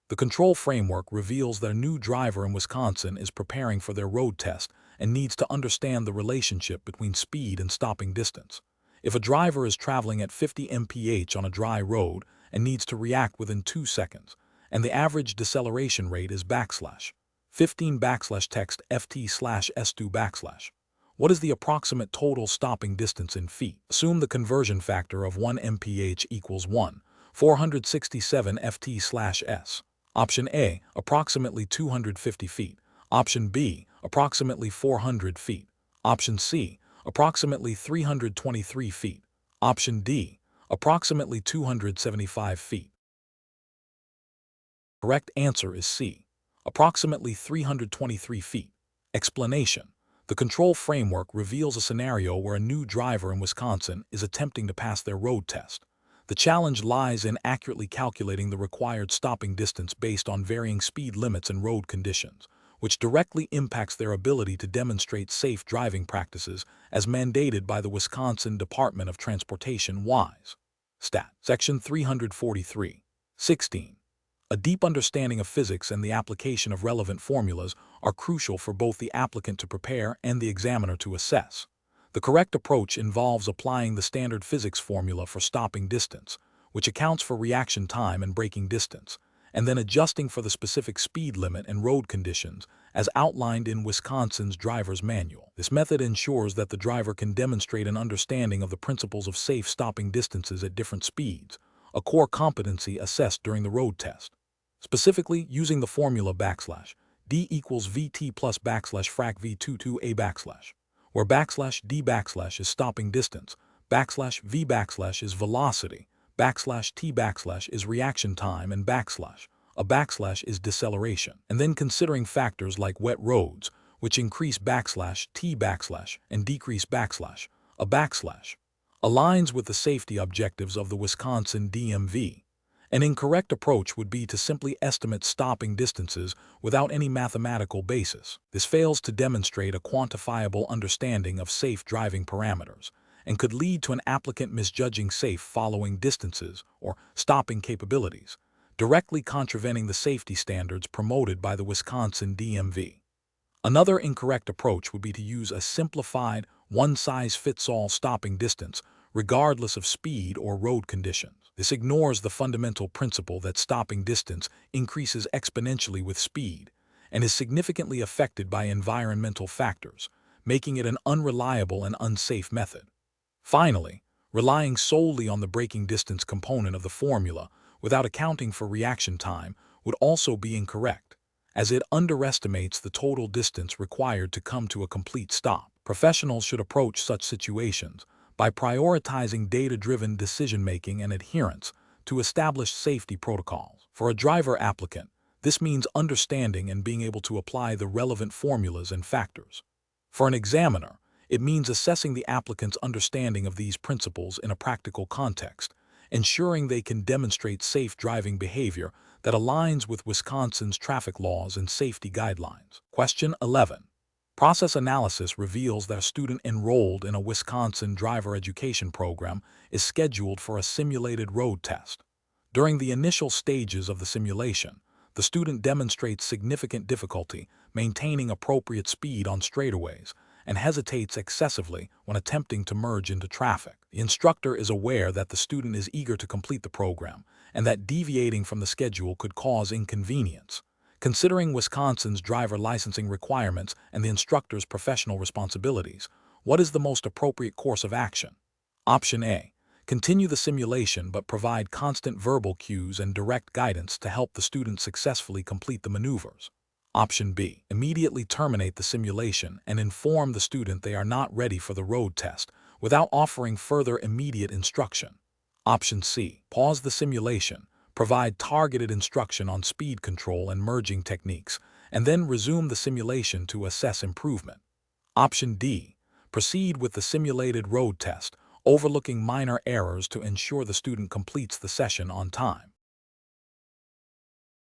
The control framework reveals that a new driver in Wisconsin is preparing for their road test and needs to understand the relationship between speed and stopping distance. If a driver is traveling at 50 mph on a dry road and needs to react within 2 seconds, and the average deceleration rate is /15 text ft/s2 what is the approximate total stopping distance in feet? Assume the conversion factor of 1 mph equals 1,467 ft/s. Option A, approximately 250 feet. Option B, approximately 400 feet. Option C, approximately 323 feet. Option D, approximately 275 feet. Correct answer is C, approximately 323 feet. Explanation. The control framework reveals a scenario where a new driver in Wisconsin is attempting to pass their road test. The challenge lies in accurately calculating the required stopping distance based on varying speed limits and road conditions, which directly impacts their ability to demonstrate safe driving practices as mandated by the Wisconsin Department of Transportation WISE. Stat. Section 343.16. A deep understanding of physics and the application of relevant formulas are crucial for both the applicant to prepare and the examiner to assess. The correct approach involves applying the standard physics formula for stopping distance, which accounts for reaction time and braking distance, and then adjusting for the specific speed limit and road conditions as outlined in Wisconsin's driver's manual. This method ensures that the driver can demonstrate an understanding of the principles of safe stopping distances at different speeds, a core competency assessed during the road test. Specifically, using the formula /d equals vt plus /frac v22a/, where /d is stopping distance, /v is velocity, /t is reaction time, and is deceleration, and then considering factors like wet roads, which increase T and decrease a aligns with the safety objectives of the Wisconsin DMV. An incorrect approach would be to simply estimate stopping distances without any mathematical basis. This fails to demonstrate a quantifiable understanding of safe driving parameters and could lead to an applicant misjudging safe following distances or stopping capabilities, directly contravening the safety standards promoted by the Wisconsin DMV. Another incorrect approach would be to use a simplified, one-size-fits-all stopping distance, regardless of speed or road conditions. This ignores the fundamental principle that stopping distance increases exponentially with speed and is significantly affected by environmental factors, making it an unreliable and unsafe method. Finally, relying solely on the braking distance component of the formula without accounting for reaction time would also be incorrect, as it underestimates the total distance required to come to a complete stop. Professionals should approach such situations by prioritizing data-driven decision-making and adherence to established safety protocols. For a driver applicant, this means understanding and being able to apply the relevant formulas and factors. For an examiner, it means assessing the applicant's understanding of these principles in a practical context, ensuring they can demonstrate safe driving behavior that aligns with Wisconsin's traffic laws and safety guidelines. Question 11. Process analysis reveals that a student enrolled in a Wisconsin driver education program is scheduled for a simulated road test. During the initial stages of the simulation, the student demonstrates significant difficulty maintaining appropriate speed on straightaways and hesitates excessively when attempting to merge into traffic. The instructor is aware that the student is eager to complete the program and that deviating from the schedule could cause inconvenience. Considering Wisconsin's driver licensing requirements and the instructor's professional responsibilities, what is the most appropriate course of action? Option A. Continue the simulation but provide constant verbal cues and direct guidance to help the student successfully complete the maneuvers. Option B. Immediately terminate the simulation and inform the student they are not ready for the road test without offering further immediate instruction. Option C. Pause the simulation, provide targeted instruction on speed control and merging techniques, and then resume the simulation to assess improvement. Option D. Proceed with the simulated road test, overlooking minor errors to ensure the student completes the session on time.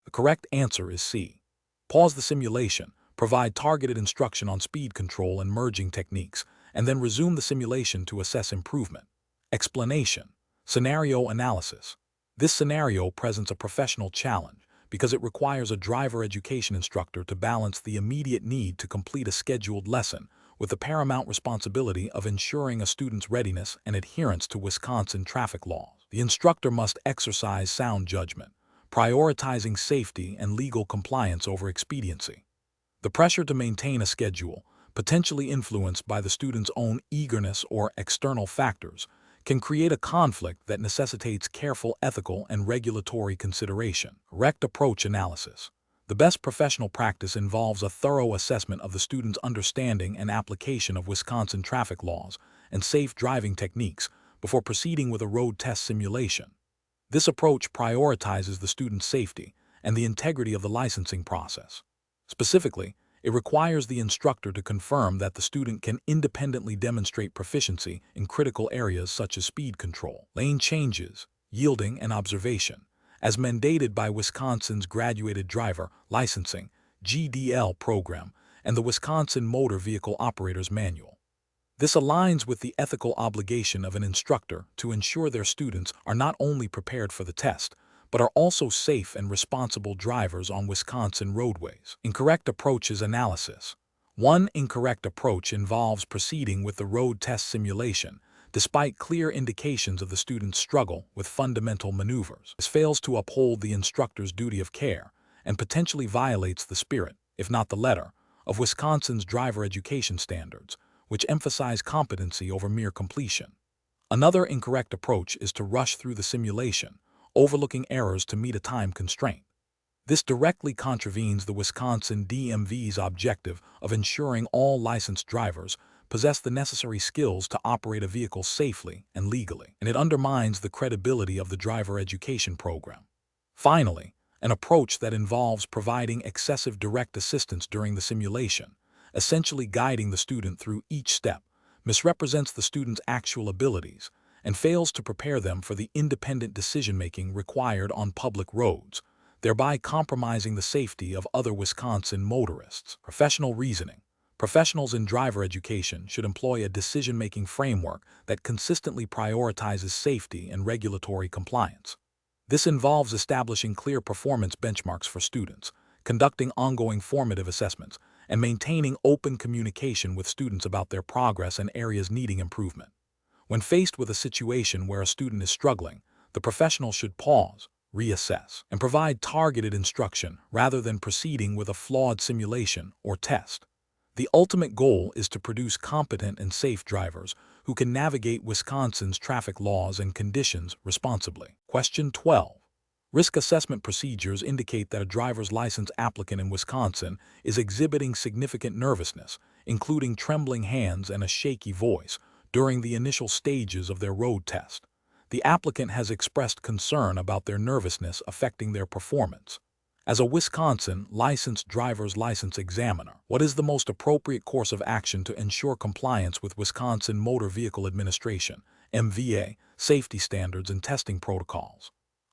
The correct answer is C. Pause the simulation, provide targeted instruction on speed control and merging techniques, and then resume the simulation to assess improvement. Explanation. Scenario analysis. This scenario presents a professional challenge because it requires a driver education instructor to balance the immediate need to complete a scheduled lesson with the paramount responsibility of ensuring a student's readiness and adherence to Wisconsin traffic laws. The instructor must exercise sound judgment, prioritizing safety and legal compliance over expediency. The pressure to maintain a schedule, potentially influenced by the student's own eagerness or external factors, can create a conflict that necessitates careful ethical and regulatory consideration. Correct approach analysis. The best professional practice involves a thorough assessment of the student's understanding and application of Wisconsin traffic laws and safe driving techniques before proceeding with a road test simulation. This approach prioritizes the student's safety and the integrity of the licensing process. Specifically, it requires the instructor to confirm that the student can independently demonstrate proficiency in critical areas such as speed control, lane changes, yielding, and observation, as mandated by Wisconsin's Graduated Driver Licensing (GDL) program and the Wisconsin Motor Vehicle Operators Manual. This aligns with the ethical obligation of an instructor to ensure their students are not only prepared for the test, but are also safe and responsible drivers on Wisconsin roadways. Incorrect approaches analysis. One incorrect approach involves proceeding with the road test simulation, despite clear indications of the student's struggle with fundamental maneuvers. This fails to uphold the instructor's duty of care and potentially violates the spirit, if not the letter, of Wisconsin's driver education standards, which emphasize competency over mere completion. Another incorrect approach is to rush through the simulation, overlooking errors to meet a time constraint. This directly contravenes the Wisconsin DMV's objective of ensuring all licensed drivers possess the necessary skills to operate a vehicle safely and legally, and it undermines the credibility of the driver education program. Finally, an approach that involves providing excessive direct assistance during the simulation, essentially guiding the student through each step, misrepresents the student's actual abilities, and fails to prepare them for the independent decision-making required on public roads, thereby compromising the safety of other Wisconsin motorists. Professional reasoning. Professionals in driver education should employ a decision-making framework that consistently prioritizes safety and regulatory compliance. This involves establishing clear performance benchmarks for students, conducting ongoing formative assessments, and maintaining open communication with students about their progress and areas needing improvement. When faced with a situation where a student is struggling, the professional should pause, reassess, and provide targeted instruction rather than proceeding with a flawed simulation or test. The ultimate goal is to produce competent and safe drivers who can navigate Wisconsin's traffic laws and conditions responsibly. Question 12. Risk assessment procedures indicate that a driver's license applicant in Wisconsin is exhibiting significant nervousness, including trembling hands and a shaky voice, during the initial stages of their road test. The applicant has expressed concern about their nervousness affecting their performance. As a Wisconsin licensed driver's license examiner, what is the most appropriate course of action to ensure compliance with Wisconsin Motor Vehicle Administration, MVA, safety standards and testing protocols?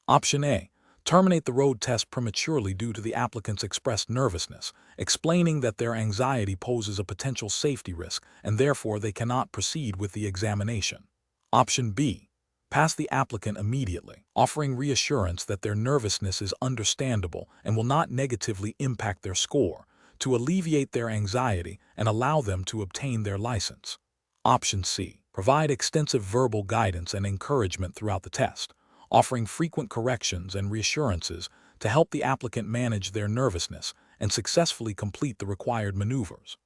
Option A. Terminate the road test prematurely due to the applicant's expressed nervousness, explaining that their anxiety poses a potential safety risk and therefore they cannot proceed with the examination. Option B. Pass the applicant immediately, offering reassurance that their nervousness is understandable and will not negatively impact their score, to alleviate their anxiety and allow them to obtain their license. Option C. Provide extensive verbal guidance and encouragement throughout the test, offering frequent corrections and reassurances to help the applicant manage their nervousness and successfully complete the required maneuvers.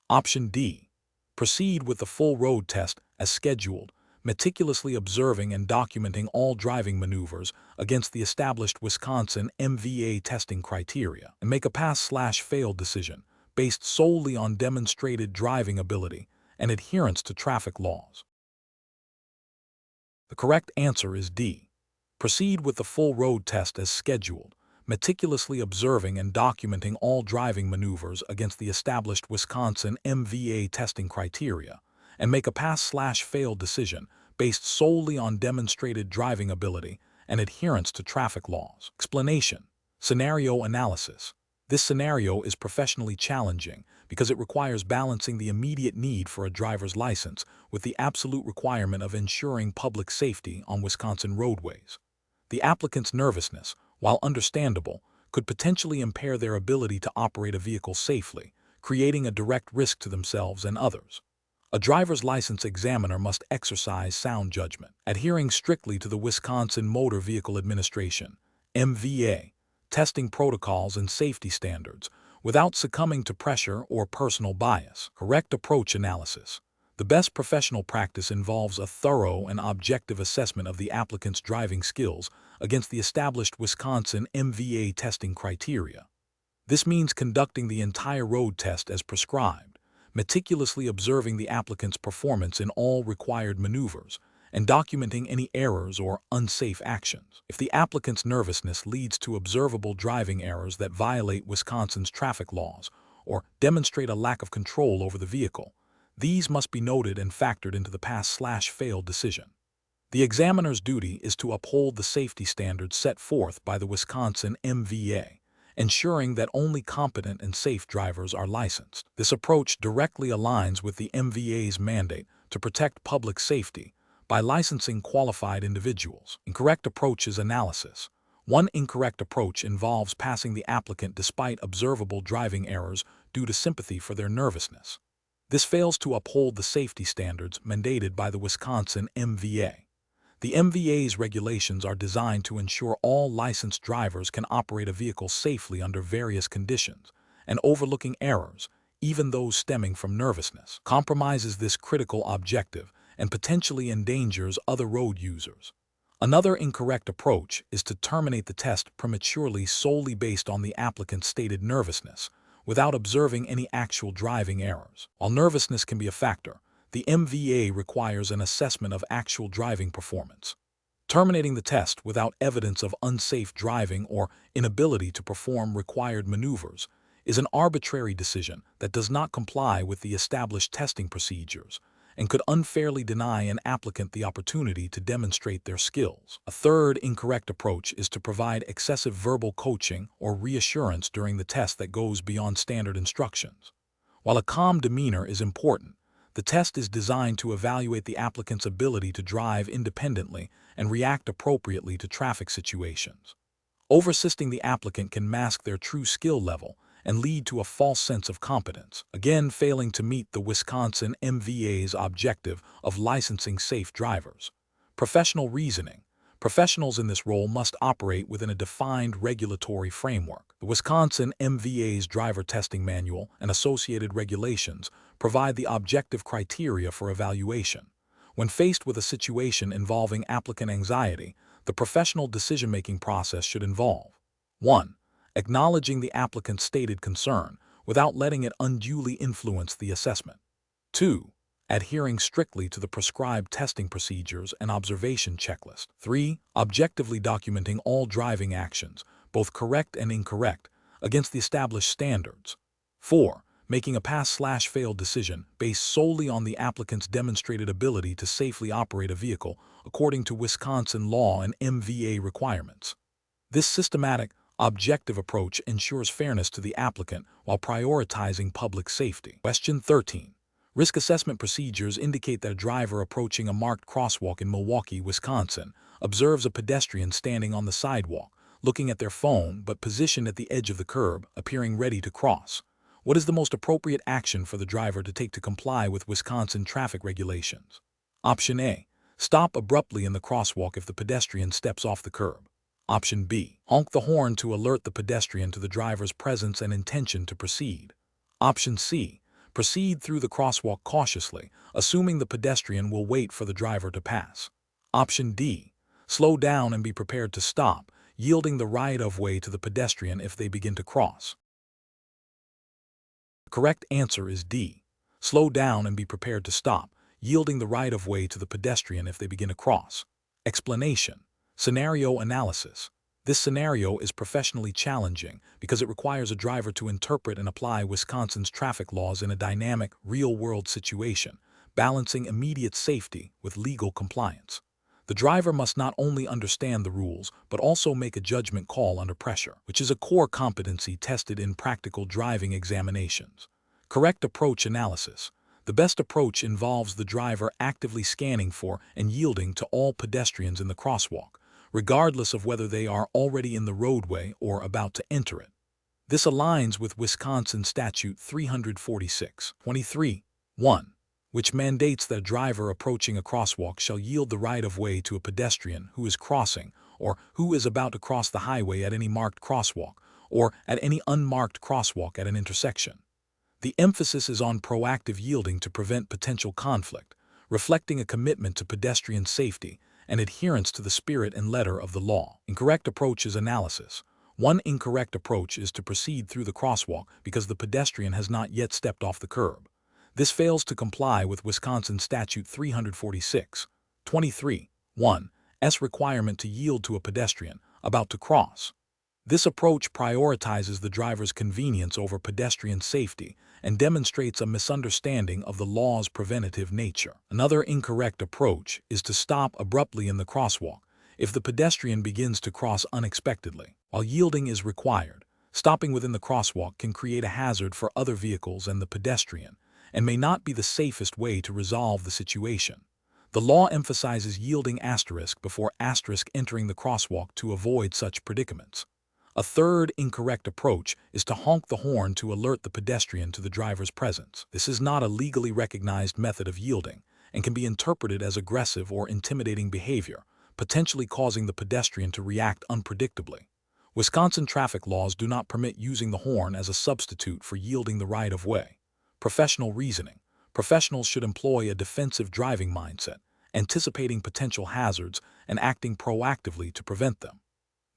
Option D. Proceed with the full road test as scheduled, meticulously observing and documenting all driving maneuvers against the established Wisconsin MVA testing criteria, and make a pass/fail decision based solely on demonstrated driving ability and adherence to traffic laws. The correct answer is D. Proceed with the full road test as scheduled, meticulously observing and documenting all driving maneuvers against the established Wisconsin MVA testing criteria, and make a pass/fail decision based solely on demonstrated driving ability and adherence to traffic laws. Explanation. Scenario analysis. This scenario is professionally challenging because it requires balancing the immediate need for a driver's license with the absolute requirement of ensuring public safety on Wisconsin roadways. The applicant's nervousness, while understandable, could potentially impair their ability to operate a vehicle safely, creating a direct risk to themselves and others. A driver's license examiner must exercise sound judgment, adhering strictly to the Wisconsin Motor Vehicle Administration, MVA, testing protocols and safety standards, without succumbing to pressure or personal bias. Correct approach analysis. The best professional practice involves a thorough and objective assessment of the applicant's driving skills against the established Wisconsin MVA testing criteria. This means conducting the entire road test as prescribed, meticulously observing the applicant's performance in all required maneuvers, and documenting any errors or unsafe actions. If the applicant's nervousness leads to observable driving errors that violate Wisconsin's traffic laws or demonstrate a lack of control over the vehicle, these must be noted and factored into the pass/fail decision. The examiner's duty is to uphold the safety standards set forth by the Wisconsin MVA, ensuring that only competent and safe drivers are licensed. This approach directly aligns with the MVA's mandate to protect public safety by licensing qualified individuals. Incorrect approaches analysis. One incorrect approach involves passing the applicant despite observable driving errors due to sympathy for their nervousness. This fails to uphold the safety standards mandated by the Wisconsin MVA. The MVA's regulations are designed to ensure all licensed drivers can operate a vehicle safely under various conditions, and overlooking errors, even those stemming from nervousness, compromises this critical objective and potentially endangers other road users. Another incorrect approach is to terminate the test prematurely solely based on the applicant's stated nervousness, without observing any actual driving errors. While nervousness can be a factor, the MVA requires an assessment of actual driving performance. Terminating the test without evidence of unsafe driving or inability to perform required maneuvers is an arbitrary decision that does not comply with the established testing procedures and could unfairly deny an applicant the opportunity to demonstrate their skills. A third incorrect approach is to provide excessive verbal coaching or reassurance during the test that goes beyond standard instructions. While a calm demeanor is important, the test is designed to evaluate the applicant's ability to drive independently and react appropriately to traffic situations. Overassisting the applicant can mask their true skill level and lead to a false sense of competence, again failing to meet the Wisconsin MVA's objective of licensing safe drivers. Professional reasoning. Professionals in this role must operate within a defined regulatory framework. The Wisconsin MVA's driver testing manual and associated regulations provide the objective criteria for evaluation. When faced with a situation involving applicant anxiety, the professional decision-making process should involve 1. Acknowledging the applicant's stated concern without letting it unduly influence the assessment. 2. Adhering strictly to the prescribed testing procedures and observation checklist. 3. Objectively documenting all driving actions, both correct and incorrect, against the established standards. 4. Making a pass/fail decision based solely on the applicant's demonstrated ability to safely operate a vehicle according to Wisconsin law and MVA requirements. This systematic, objective approach ensures fairness to the applicant while prioritizing public safety. Question 13. Risk assessment procedures indicate that a driver approaching a marked crosswalk in Milwaukee, Wisconsin, observes a pedestrian standing on the sidewalk, looking at their phone but positioned at the edge of the curb, appearing ready to cross. What is the most appropriate action for the driver to take to comply with Wisconsin traffic regulations? Option A. Stop abruptly in the crosswalk if the pedestrian steps off the curb. Option B. Honk the horn to alert the pedestrian to the driver's presence and intention to proceed. Option C. Proceed through the crosswalk cautiously, assuming the pedestrian will wait for the driver to pass. Option D. Slow down and be prepared to stop, yielding the right-of-way to the pedestrian if they begin to cross. The correct answer is D. Slow down and be prepared to stop, yielding the right-of-way to the pedestrian if they begin to cross. Explanation. Scenario analysis. This scenario is professionally challenging because it requires a driver to interpret and apply Wisconsin's traffic laws in a dynamic, real-world situation, balancing immediate safety with legal compliance. The driver must not only understand the rules, but also make a judgment call under pressure, which is a core competency tested in practical driving examinations. Correct approach analysis. The best approach involves the driver actively scanning for and yielding to all pedestrians in the crosswalk, regardless of whether they are already in the roadway or about to enter it. This aligns with Wisconsin Statute 346(23)(1), which mandates that a driver approaching a crosswalk shall yield the right-of-way to a pedestrian who is crossing or who is about to cross the highway at any marked crosswalk or at any unmarked crosswalk at an intersection. The emphasis is on proactive yielding to prevent potential conflict, reflecting a commitment to pedestrian safety and adherence to the spirit and letter of the law. Incorrect approach is analysis. One incorrect approach is to proceed through the crosswalk because the pedestrian has not yet stepped off the curb. This fails to comply with Wisconsin Statute 346(23)(1)'s requirement to yield to a pedestrian about to cross. This approach prioritizes the driver's convenience over pedestrian safety and demonstrates a misunderstanding of the law's preventative nature. Another incorrect approach is to stop abruptly in the crosswalk if the pedestrian begins to cross unexpectedly. While yielding is required, stopping within the crosswalk can create a hazard for other vehicles and the pedestrian, and may not be the safest way to resolve the situation. The law emphasizes yielding before entering the crosswalk to avoid such predicaments. A third incorrect approach is to honk the horn to alert the pedestrian to the driver's presence. This is not a legally recognized method of yielding and can be interpreted as aggressive or intimidating behavior, potentially causing the pedestrian to react unpredictably. Wisconsin traffic laws do not permit using the horn as a substitute for yielding the right-of-way. Professional reasoning. Professionals should employ a defensive driving mindset, anticipating potential hazards and acting proactively to prevent them.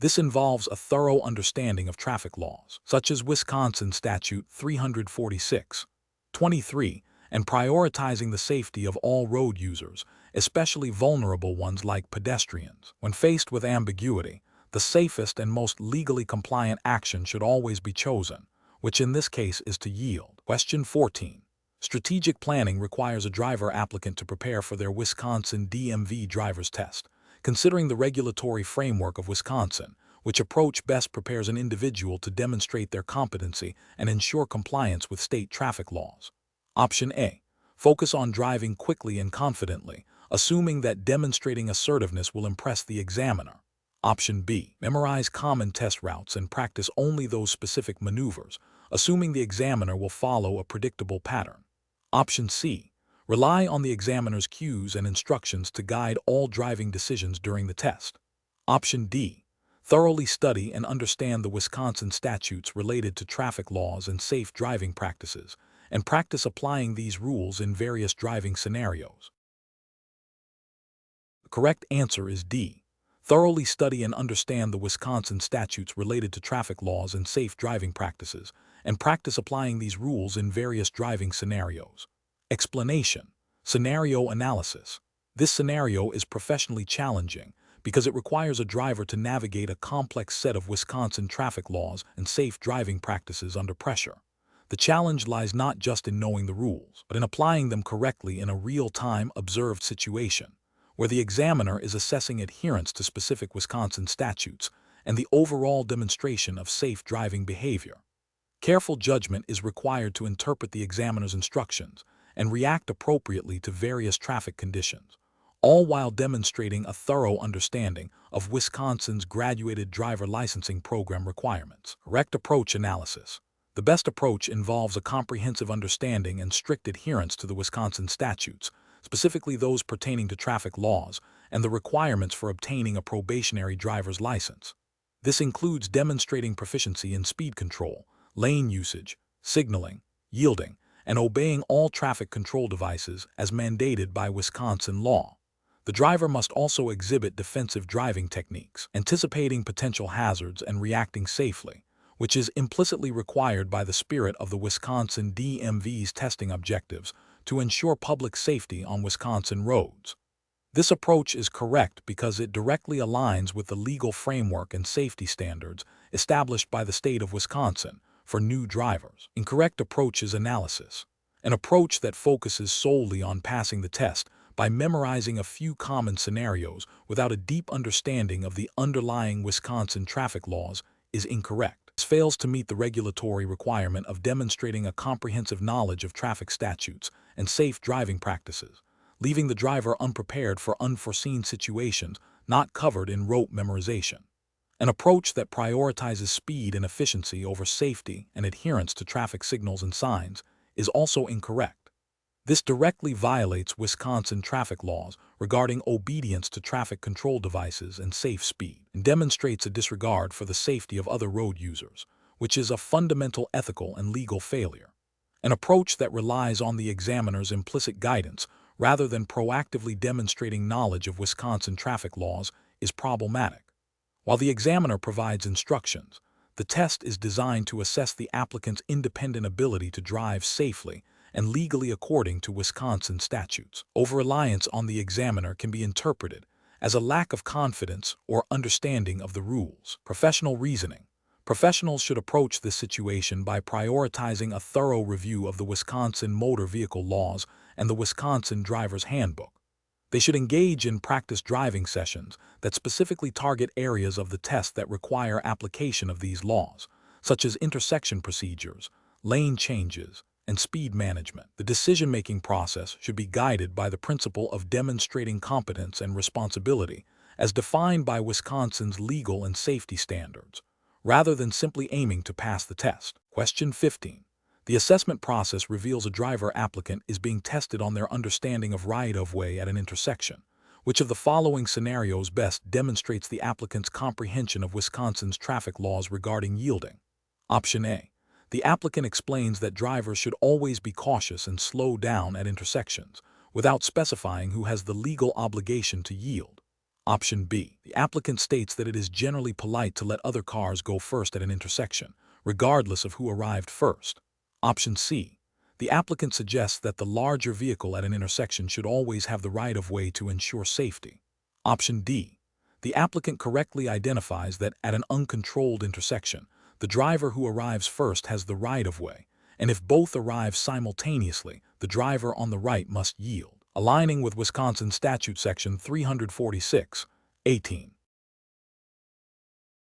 This involves a thorough understanding of traffic laws, such as Wisconsin Statute 346(23) and prioritizing the safety of all road users, especially vulnerable ones like pedestrians. When faced with ambiguity, the safest and most legally compliant action should always be chosen, which in this case is to yield. Question 14. Strategic planning requires a driver applicant to prepare for their Wisconsin DMV driver's test. Considering the regulatory framework of Wisconsin, which approach best prepares an individual to demonstrate their competency and ensure compliance with state traffic laws? Option A. Focus on driving quickly and confidently, assuming that demonstrating assertiveness will impress the examiner. Option B. Memorize common test routes and practice only those specific maneuvers, assuming the examiner will follow a predictable pattern. Option C. Rely on the examiner's cues and instructions to guide all driving decisions during the test. Option D. Thoroughly study and understand the Wisconsin statutes related to traffic laws and safe driving practices, and practice applying these rules in various driving scenarios. The correct answer is D. Thoroughly study and understand the Wisconsin statutes related to traffic laws and safe driving practices, and practice applying these rules in various driving scenarios. Explanation. Scenario analysis. This scenario is professionally challenging because it requires a driver to navigate a complex set of Wisconsin traffic laws and safe driving practices under pressure. The challenge lies not just in knowing the rules, but in applying them correctly in a real-time observed situation, where the examiner is assessing adherence to specific Wisconsin statutes and the overall demonstration of safe driving behavior. Careful judgment is required to interpret the examiner's instructions and react appropriately to various traffic conditions, all while demonstrating a thorough understanding of Wisconsin's graduated driver licensing program requirements. Correct approach analysis. The best approach involves a comprehensive understanding and strict adherence to the Wisconsin statutes, specifically those pertaining to traffic laws and the requirements for obtaining a probationary driver's license. This includes demonstrating proficiency in speed control, lane usage, signaling, yielding, and obeying all traffic control devices as mandated by Wisconsin law. The driver must also exhibit defensive driving techniques, anticipating potential hazards and reacting safely, which is implicitly required by the spirit of the Wisconsin DMV's testing objectives to ensure public safety on Wisconsin roads. This approach is correct because it directly aligns with the legal framework and safety standards established by the state of Wisconsin for new drivers. Incorrect approach is analysis, an approach that focuses solely on passing the test by memorizing a few common scenarios without a deep understanding of the underlying Wisconsin traffic laws is incorrect. This fails to meet the regulatory requirement of demonstrating a comprehensive knowledge of traffic statutes and safe driving practices, leaving the driver unprepared for unforeseen situations not covered in rote memorization. An approach that prioritizes speed and efficiency over safety and adherence to traffic signals and signs is also incorrect. This directly violates Wisconsin traffic laws regarding obedience to traffic control devices and safe speed, and demonstrates a disregard for the safety of other road users, which is a fundamental ethical and legal failure. An approach that relies on the examiner's implicit guidance rather than proactively demonstrating knowledge of Wisconsin traffic laws is problematic. While the examiner provides instructions, the test is designed to assess the applicant's independent ability to drive safely and legally according to Wisconsin statutes. Over-reliance on the examiner can be interpreted as a lack of confidence or understanding of the rules. Professional reasoning. Professionals should approach this situation by prioritizing a thorough review of the Wisconsin motor vehicle laws and the Wisconsin Driver's Handbook. They should engage in practice driving sessions that specifically target areas of the test that require application of these laws, such as intersection procedures, lane changes, and speed management. The decision-making process should be guided by the principle of demonstrating competence and responsibility as defined by Wisconsin's legal and safety standards, rather than simply aiming to pass the test. Question 15. The assessment process reveals a driver applicant is being tested on their understanding of right-of-way at an intersection. Which of the following scenarios best demonstrates the applicant's comprehension of Wisconsin's traffic laws regarding yielding? Option A. The applicant explains that drivers should always be cautious and slow down at intersections, without specifying who has the legal obligation to yield. Option B. The applicant states that it is generally polite to let other cars go first at an intersection, regardless of who arrived first. Option C. The applicant suggests that the larger vehicle at an intersection should always have the right-of-way to ensure safety. Option D. The applicant correctly identifies that at an uncontrolled intersection, the driver who arrives first has the right-of-way, and if both arrive simultaneously, the driver on the right must yield, aligning with Wisconsin Statute Section 346(18).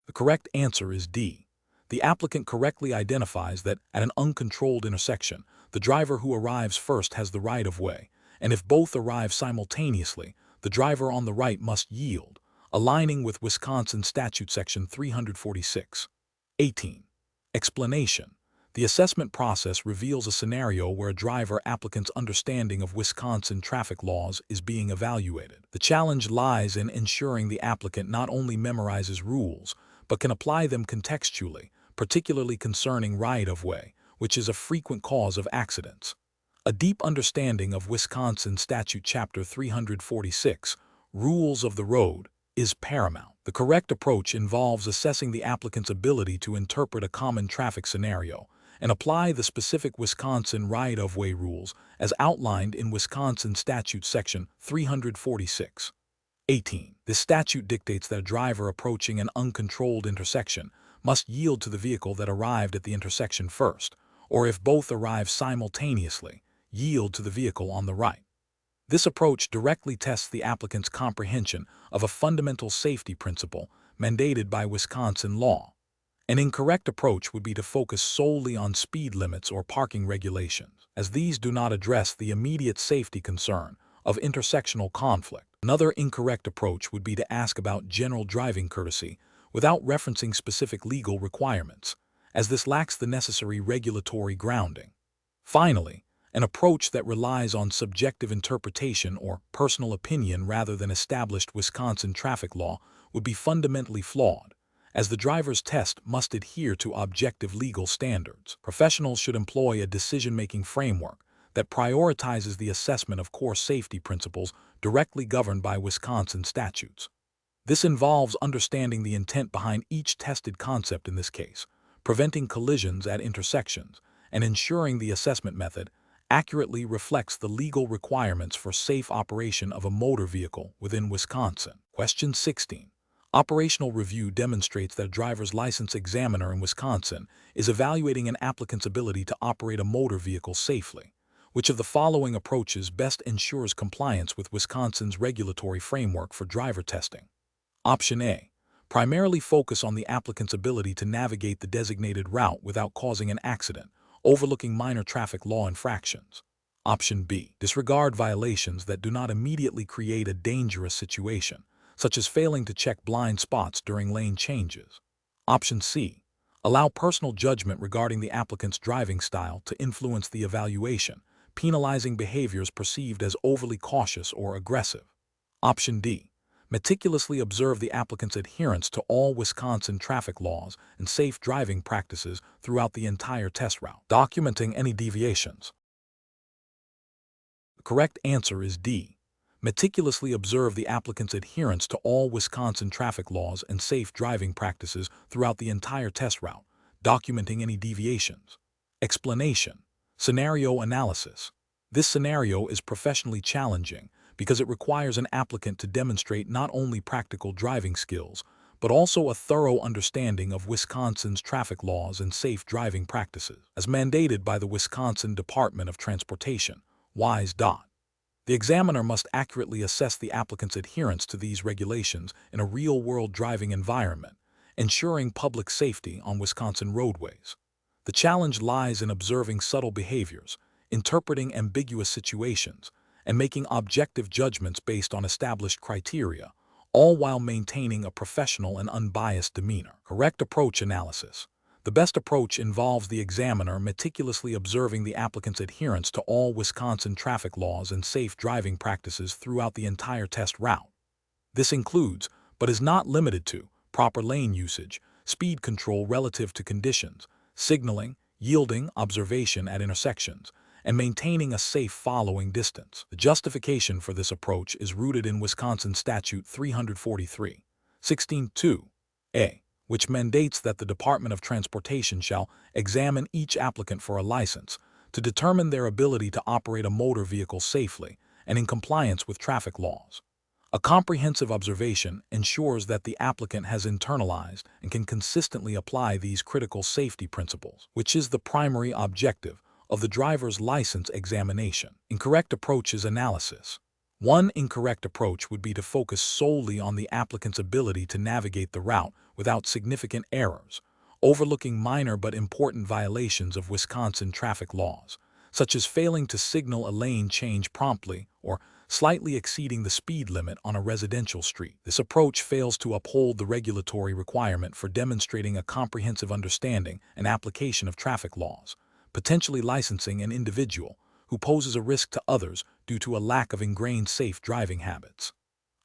The correct answer is D. The applicant correctly identifies that at an uncontrolled intersection, the driver who arrives first has the right-of-way, and if both arrive simultaneously, the driver on the right must yield, aligning with Wisconsin Statute Section 346(18). Explanation. The assessment process reveals a scenario where a driver applicant's understanding of Wisconsin traffic laws is being evaluated. The challenge lies in ensuring the applicant not only memorizes rules, but can apply them contextually, particularly concerning right-of-way, which is a frequent cause of accidents. A deep understanding of Wisconsin Statute Chapter 346, Rules of the Road, is paramount. The correct approach involves assessing the applicant's ability to interpret a common traffic scenario and apply the specific Wisconsin right-of-way rules as outlined in Wisconsin Statute Section 346(18). This statute dictates that a driver approaching an uncontrolled intersection must yield to the vehicle that arrived at the intersection first, or if both arrive simultaneously, yield to the vehicle on the right. This approach directly tests the applicant's comprehension of a fundamental safety principle mandated by Wisconsin law. An incorrect approach would be to focus solely on speed limits or parking regulations, as these do not address the immediate safety concern of intersectional conflict. Another incorrect approach would be to ask about general driving courtesy without referencing specific legal requirements, as this lacks the necessary regulatory grounding. Finally, an approach that relies on subjective interpretation or personal opinion rather than established Wisconsin traffic law would be fundamentally flawed, as the driver's test must adhere to objective legal standards. Professionals should employ a decision-making framework that prioritizes the assessment of core safety principles directly governed by Wisconsin statutes. This involves understanding the intent behind each tested concept in this case, preventing collisions at intersections, and ensuring the assessment method accurately reflects the legal requirements for safe operation of a motor vehicle within Wisconsin. Question 16. Operational review demonstrates that a driver's license examiner in Wisconsin is evaluating an applicant's ability to operate a motor vehicle safely. Which of the following approaches best ensures compliance with Wisconsin's regulatory framework for driver testing? Option A. Primarily focus on the applicant's ability to navigate the designated route without causing an accident, overlooking minor traffic law infractions. Option B. Disregard violations that do not immediately create a dangerous situation, such as failing to check blind spots during lane changes. Option C. Allow personal judgment regarding the applicant's driving style to influence the evaluation, penalizing behaviors perceived as overly cautious or aggressive. Option D. Meticulously observe the applicant's adherence to all Wisconsin traffic laws and safe driving practices throughout the entire test route, documenting any deviations. The correct answer is D. Meticulously observe the applicant's adherence to all Wisconsin traffic laws and safe driving practices throughout the entire test route, documenting any deviations. Explanation. Scenario analysis. This scenario is professionally challenging because it requires an applicant to demonstrate not only practical driving skills, but also a thorough understanding of Wisconsin's traffic laws and safe driving practices, as mandated by the Wisconsin Department of Transportation, WISE. The examiner must accurately assess the applicant's adherence to these regulations in a real-world driving environment, ensuring public safety on Wisconsin roadways. The challenge lies in observing subtle behaviors, interpreting ambiguous situations, and making objective judgments based on established criteria, all while maintaining a professional and unbiased demeanor. Correct approach analysis. The best approach involves the examiner meticulously observing the applicant's adherence to all Wisconsin traffic laws and safe driving practices throughout the entire test route. This includes, but is not limited to, proper lane usage, speed control relative to conditions, signaling, yielding, observation at intersections, and maintaining a safe following distance. The justification for this approach is rooted in Wisconsin Statute 343(16)(2)(a), which mandates that the Department of Transportation shall examine each applicant for a license to determine their ability to operate a motor vehicle safely and in compliance with traffic laws. A comprehensive observation ensures that the applicant has internalized and can consistently apply these critical safety principles, which is the primary objective of the driver's license examination. Incorrect approach is analysis. One incorrect approach would be to focus solely on the applicant's ability to navigate the route without significant errors, overlooking minor but important violations of Wisconsin traffic laws, such as failing to signal a lane change promptly or slightly exceeding the speed limit on a residential street. This approach fails to uphold the regulatory requirement for demonstrating a comprehensive understanding and application of traffic laws, potentially licensing an individual who poses a risk to others due to a lack of ingrained safe driving habits.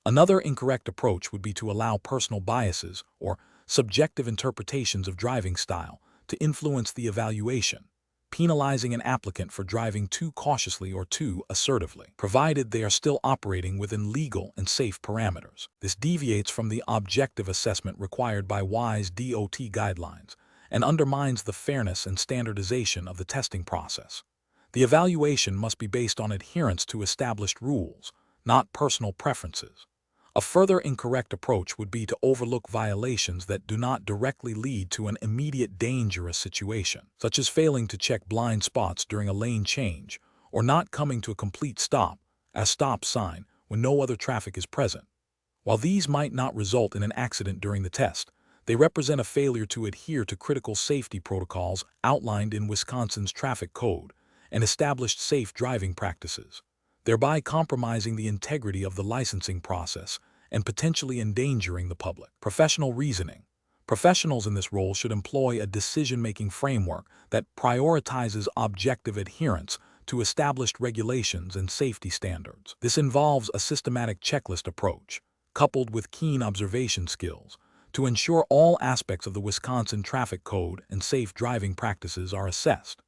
Another incorrect approach would be to allow personal biases or subjective interpretations of driving style to influence the evaluation, penalizing an applicant for driving too cautiously or too assertively, provided they are still operating within legal and safe parameters. This deviates from the objective assessment required by WISE DOT guidelines and undermines the fairness and standardization of the testing process. The evaluation must be based on adherence to established rules, not personal preferences. A further incorrect approach would be to overlook violations that do not directly lead to an immediate dangerous situation, such as failing to check blind spots during a lane change or not coming to a complete stop at a stop sign when no other traffic is present. While these might not result in an accident during the test, they represent a failure to adhere to critical safety protocols outlined in Wisconsin's traffic code and established safe driving practices, thereby compromising the integrity of the licensing process and potentially endangering the public. Professional reasoning. Professionals in this role should employ a decision-making framework that prioritizes objective adherence to established regulations and safety standards. This involves a systematic checklist approach, coupled with keen observation skills, to ensure all aspects of the Wisconsin traffic code and safe driving practices are assessed.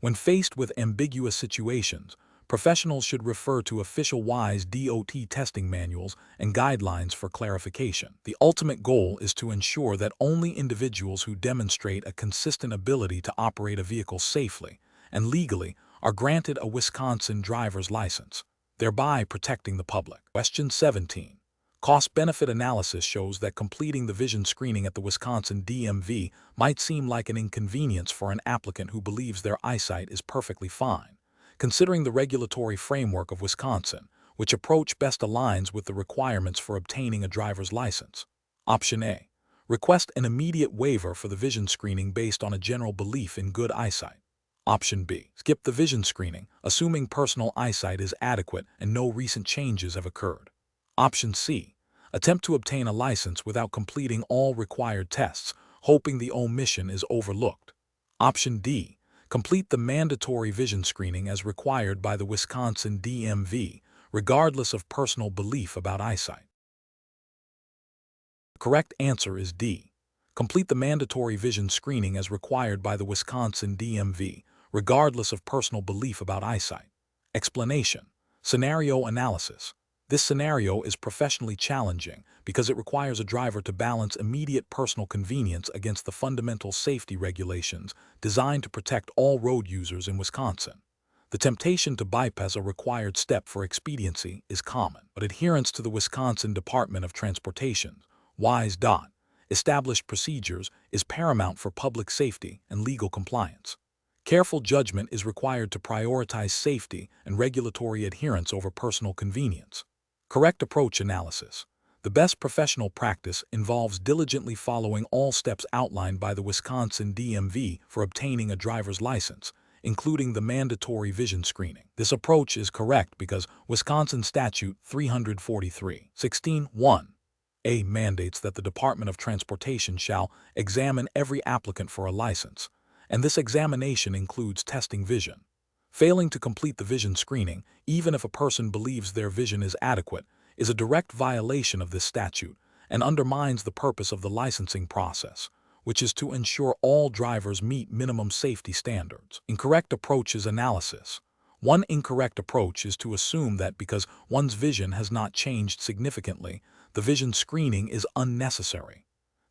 When faced with ambiguous situations, professionals should refer to official WISE DOT testing manuals and guidelines for clarification. The ultimate goal is to ensure that only individuals who demonstrate a consistent ability to operate a vehicle safely and legally are granted a Wisconsin driver's license, thereby protecting the public. Question 17. Cost-benefit analysis shows that completing the vision screening at the Wisconsin DMV might seem like an inconvenience for an applicant who believes their eyesight is perfectly fine. Considering the regulatory framework of Wisconsin, which approach best aligns with the requirements for obtaining a driver's license? Option A. Request an immediate waiver for the vision screening based on a general belief in good eyesight. Option B. Skip the vision screening, assuming personal eyesight is adequate and no recent changes have occurred. Option C. Attempt to obtain a license without completing all required tests, hoping the omission is overlooked. Option D. Complete the mandatory vision screening as required by the Wisconsin DMV, regardless of personal belief about eyesight. The correct answer is D. Complete the mandatory vision screening as required by the Wisconsin DMV, regardless of personal belief about eyesight. Explanation. Scenario analysis. This scenario is professionally challenging because it requires a driver to balance immediate personal convenience against the fundamental safety regulations designed to protect all road users in Wisconsin. The temptation to bypass a required step for expediency is common, but adherence to the Wisconsin Department of Transportation, WISE DOT, established procedures is paramount for public safety and legal compliance. Careful judgment is required to prioritize safety and regulatory adherence over personal convenience. Correct approach analysis. The best professional practice involves diligently following all steps outlined by the Wisconsin DMV for obtaining a driver's license, including the mandatory vision screening. This approach is correct because Wisconsin Statute 343-16-1A mandates that the Department of Transportation shall examine every applicant for a license, and this examination includes testing vision. Failing to complete the vision screening, even if a person believes their vision is adequate, is a direct violation of this statute and undermines the purpose of the licensing process, which is to ensure all drivers meet minimum safety standards. Incorrect approach is analysis. One incorrect approach is to assume that because one's vision has not changed significantly, the vision screening is unnecessary.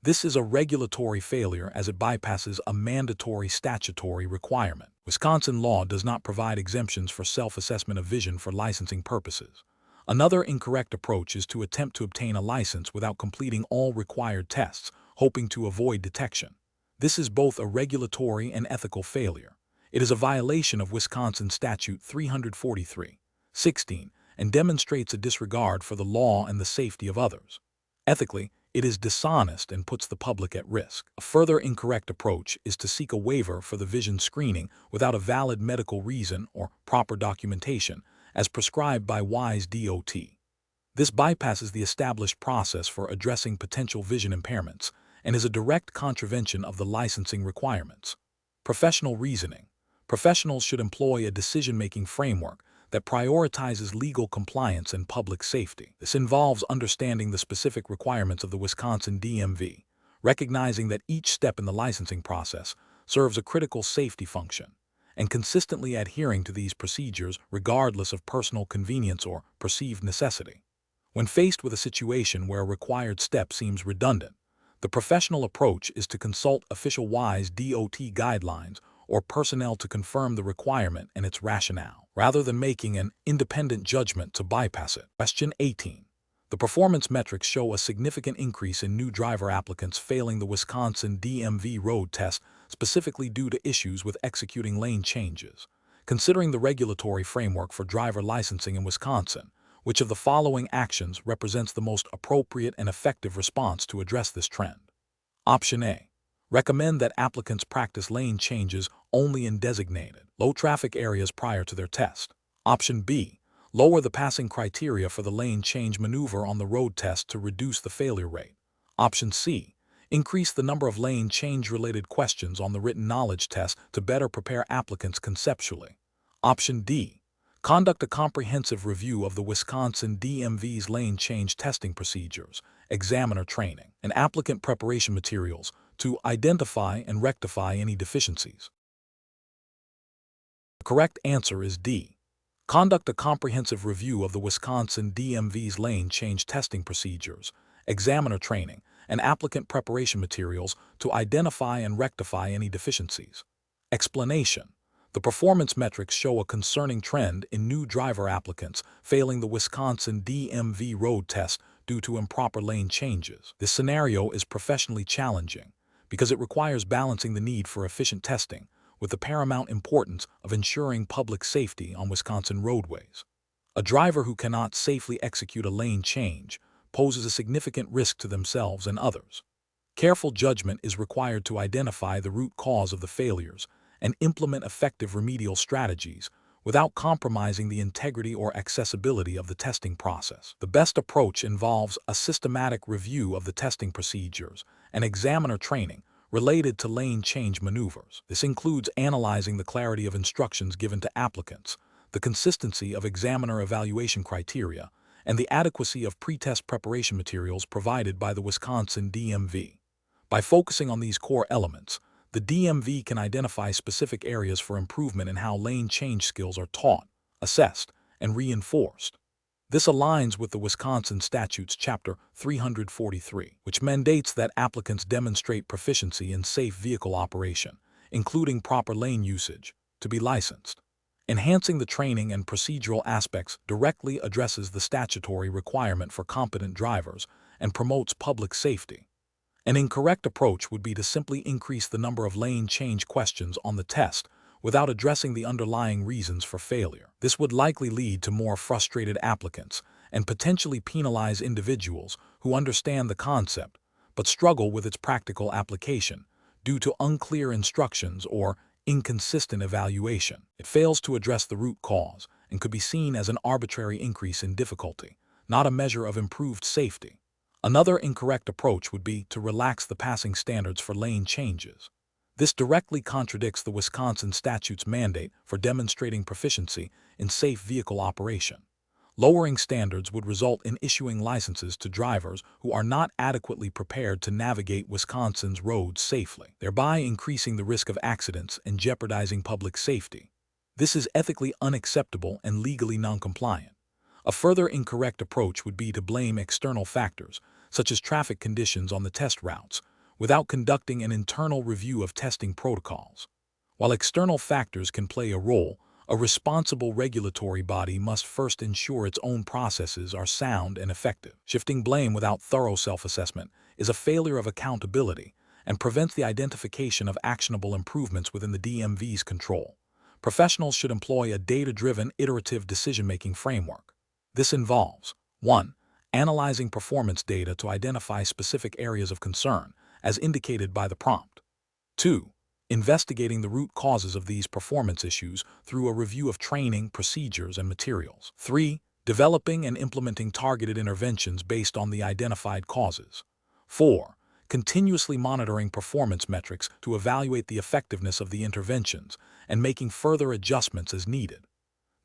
This is a regulatory failure as it bypasses a mandatory statutory requirement. Wisconsin law does not provide exemptions for self-assessment of vision for licensing purposes. Another incorrect approach is to attempt to obtain a license without completing all required tests, hoping to avoid detection. This is both a regulatory and ethical failure. It is a violation of Wisconsin Statute 343(16) and demonstrates a disregard for the law and the safety of others. Ethically, it is dishonest and puts the public at risk. A further incorrect approach is to seek a waiver for the vision screening without a valid medical reason or proper documentation, as prescribed by WISE DOT. This bypasses the established process for addressing potential vision impairments and is a direct contravention of the licensing requirements. Professional reasoning. Professionals should employ a decision-making framework that prioritizes legal compliance and public safety. This involves understanding the specific requirements of the Wisconsin DMV, recognizing that each step in the licensing process serves a critical safety function, and consistently adhering to these procedures regardless of personal convenience or perceived necessity. When faced with a situation where a required step seems redundant, the professional approach is to consult official WISE DOT guidelines or personnel to confirm the requirement and its rationale, rather than making an independent judgment to bypass it. Question 18. The performance metrics show a significant increase in new driver applicants failing the Wisconsin DMV road test, specifically due to issues with executing lane changes. Considering the regulatory framework for driver licensing in Wisconsin, which of the following actions represents the most appropriate and effective response to address this trend? Option A. Recommend that applicants practice lane changes only in designated, low-traffic areas prior to their test. Option B. Lower the passing criteria for the lane change maneuver on the road test to reduce the failure rate. Option C. Increase the number of lane change-related questions on the written knowledge test to better prepare applicants conceptually. Option D. Conduct a comprehensive review of the Wisconsin DMV's lane change testing procedures, examiner training, and applicant preparation materials to identify and rectify any deficiencies. The correct answer is D. Conduct a comprehensive review of the Wisconsin DMV's lane change testing procedures, examiner training, and applicant preparation materials to identify and rectify any deficiencies. Explanation. The performance metrics show a concerning trend in new driver applicants failing the Wisconsin DMV road test due to improper lane changes. This scenario is professionally challenging because it requires balancing the need for efficient testing with the paramount importance of ensuring public safety on Wisconsin roadways. A driver who cannot safely execute a lane change poses a significant risk to themselves and others. Careful judgment is required to identify the root cause of the failures and implement effective remedial strategies without compromising the integrity or accessibility of the testing process. The best approach involves a systematic review of the testing procedures and examiner training related to lane change maneuvers. This includes analyzing the clarity of instructions given to applicants, the consistency of examiner evaluation criteria, and the adequacy of pre-test preparation materials provided by the Wisconsin DMV. By focusing on these core elements, the DMV can identify specific areas for improvement in how lane change skills are taught, assessed, and reinforced. This aligns with the Wisconsin Statutes Chapter 343, which mandates that applicants demonstrate proficiency in safe vehicle operation, including proper lane usage, to be licensed. Enhancing the training and procedural aspects directly addresses the statutory requirement for competent drivers and promotes public safety. An incorrect approach would be to simply increase the number of lane change questions on the test without addressing the underlying reasons for failure. This would likely lead to more frustrated applicants and potentially penalize individuals who understand the concept but struggle with its practical application due to unclear instructions or inconsistent evaluation. It fails to address the root cause and could be seen as an arbitrary increase in difficulty, not a measure of improved safety. Another incorrect approach would be to relax the passing standards for lane changes. This directly contradicts the Wisconsin statute's mandate for demonstrating proficiency in safe vehicle operation. Lowering standards would result in issuing licenses to drivers who are not adequately prepared to navigate Wisconsin's roads safely, thereby increasing the risk of accidents and jeopardizing public safety. This is ethically unacceptable and legally non-compliant. A further incorrect approach would be to blame external factors, such as traffic conditions on the test routes, without conducting an internal review of testing protocols. While external factors can play a role, a responsible regulatory body must first ensure its own processes are sound and effective. Shifting blame without thorough self-assessment is a failure of accountability and prevents the identification of actionable improvements within the DMV's control. Professionals should employ a data-driven, iterative decision-making framework. This involves 1. Analyzing performance data to identify specific areas of concern, as indicated by the prompt. 2. Investigating the root causes of these performance issues through a review of training, procedures, and materials. 3. Developing and implementing targeted interventions based on the identified causes. 4. Continuously monitoring performance metrics to evaluate the effectiveness of the interventions and making further adjustments as needed.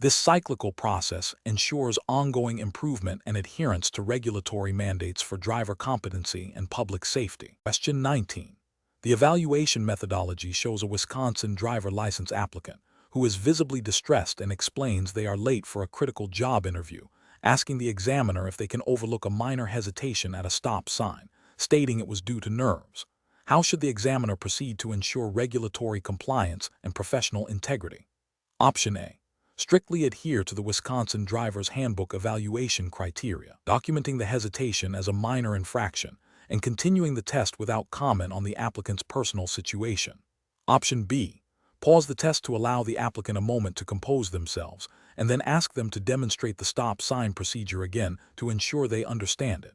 This cyclical process ensures ongoing improvement and adherence to regulatory mandates for driver competency and public safety. Question 19. The evaluation methodology shows a Wisconsin driver license applicant who is visibly distressed and explains they are late for a critical job interview, asking the examiner if they can overlook a minor hesitation at a stop sign, stating it was due to nerves. How should the examiner proceed to ensure regulatory compliance and professional integrity? Option A. Strictly adhere to the Wisconsin Driver's Handbook evaluation criteria, documenting the hesitation as a minor infraction and continuing the test without comment on the applicant's personal situation. Option B. Pause the test to allow the applicant a moment to compose themselves and then ask them to demonstrate the stop sign procedure again to ensure they understand it.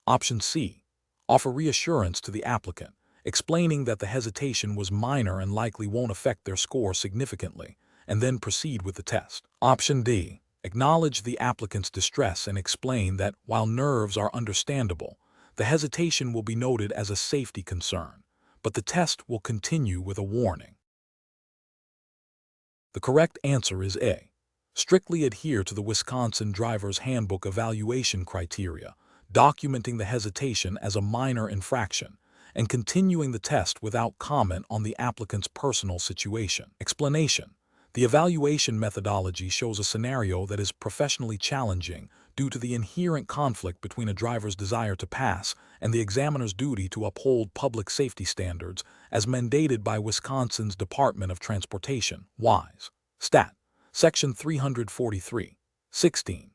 Option C. Offer reassurance to the applicant, explaining that the hesitation was minor and likely won't affect their score significantly, and then proceed with the test. Option D. Acknowledge the applicant's distress and explain that, while nerves are understandable, the hesitation will be noted as a safety concern, but the test will continue with a warning. The correct answer is A. Strictly adhere to the Wisconsin Driver's Handbook evaluation criteria, documenting the hesitation as a minor infraction, and continuing the test without comment on the applicant's personal situation. Explanation. The evaluation methodology shows a scenario that is professionally challenging due to the inherent conflict between a driver's desire to pass and the examiner's duty to uphold public safety standards as mandated by Wisconsin's Department of Transportation, WISE. Stat. Section 343(16).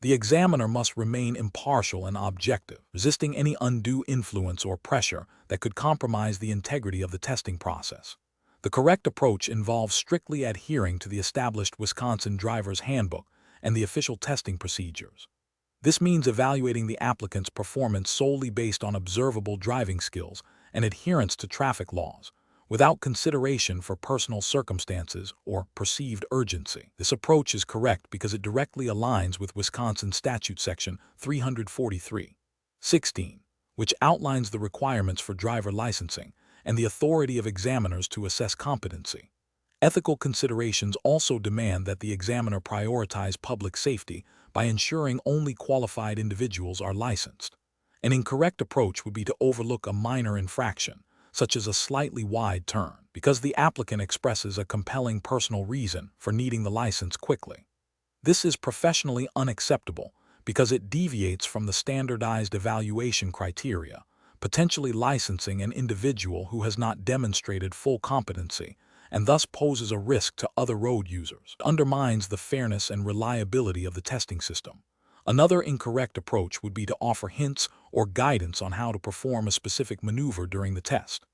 The examiner must remain impartial and objective, resisting any undue influence or pressure that could compromise the integrity of the testing process. The correct approach involves strictly adhering to the established Wisconsin Driver's Handbook and the official testing procedures. This means evaluating the applicant's performance solely based on observable driving skills and adherence to traffic laws, without consideration for personal circumstances or perceived urgency. This approach is correct because it directly aligns with Wisconsin Statute Section 343(16), which outlines the requirements for driver licensing and the authority of examiners to assess competency. Ethical considerations also demand that the examiner prioritize public safety by ensuring only qualified individuals are licensed. An incorrect approach would be to overlook a minor infraction, such as a slightly wide turn, because the applicant expresses a compelling personal reason for needing the license quickly. This is professionally unacceptable because it deviates from the standardized evaluation criteria, potentially licensing an individual who has not demonstrated full competency and thus poses a risk to other road users. It undermines the fairness and reliability of the testing system. Another incorrect approach would be to offer hints or guidance on how to perform a specific maneuver during the test.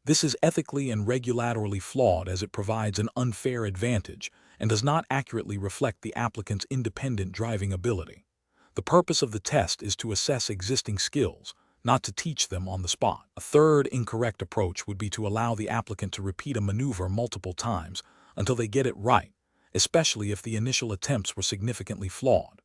This is ethically and regulatorily flawed as it provides an unfair advantage and does not accurately reflect the applicant's independent driving ability. The purpose of the test is to assess existing skills, not to teach them on the spot. A third incorrect approach would be to allow the applicant to repeat a maneuver multiple times until they get it right, especially if the initial attempts were significantly flawed.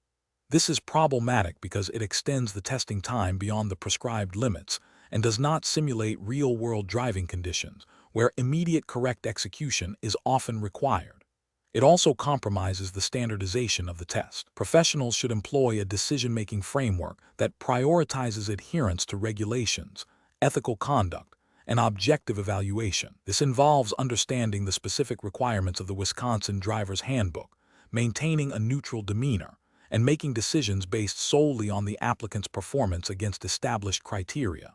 This is problematic because it extends the testing time beyond the prescribed limits and does not simulate real-world driving conditions, where immediate correct execution is often required. It also compromises the standardization of the test. Professionals should employ a decision-making framework that prioritizes adherence to regulations, ethical conduct, and objective evaluation. This involves understanding the specific requirements of the Wisconsin Driver's Handbook, maintaining a neutral demeanor, and making decisions based solely on the applicant's performance against established criteria.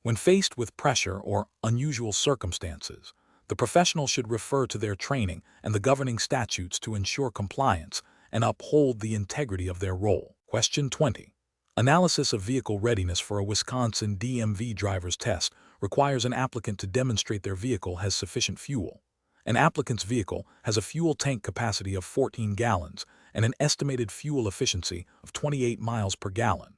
When faced with pressure or unusual circumstances, the professional should refer to their training and the governing statutes to ensure compliance and uphold the integrity of their role. Question 20. Analysis of vehicle readiness for a Wisconsin DMV driver's test requires an applicant to demonstrate their vehicle has sufficient fuel. An applicant's vehicle has a fuel tank capacity of 14 gallons and an estimated fuel efficiency of 28 miles per gallon.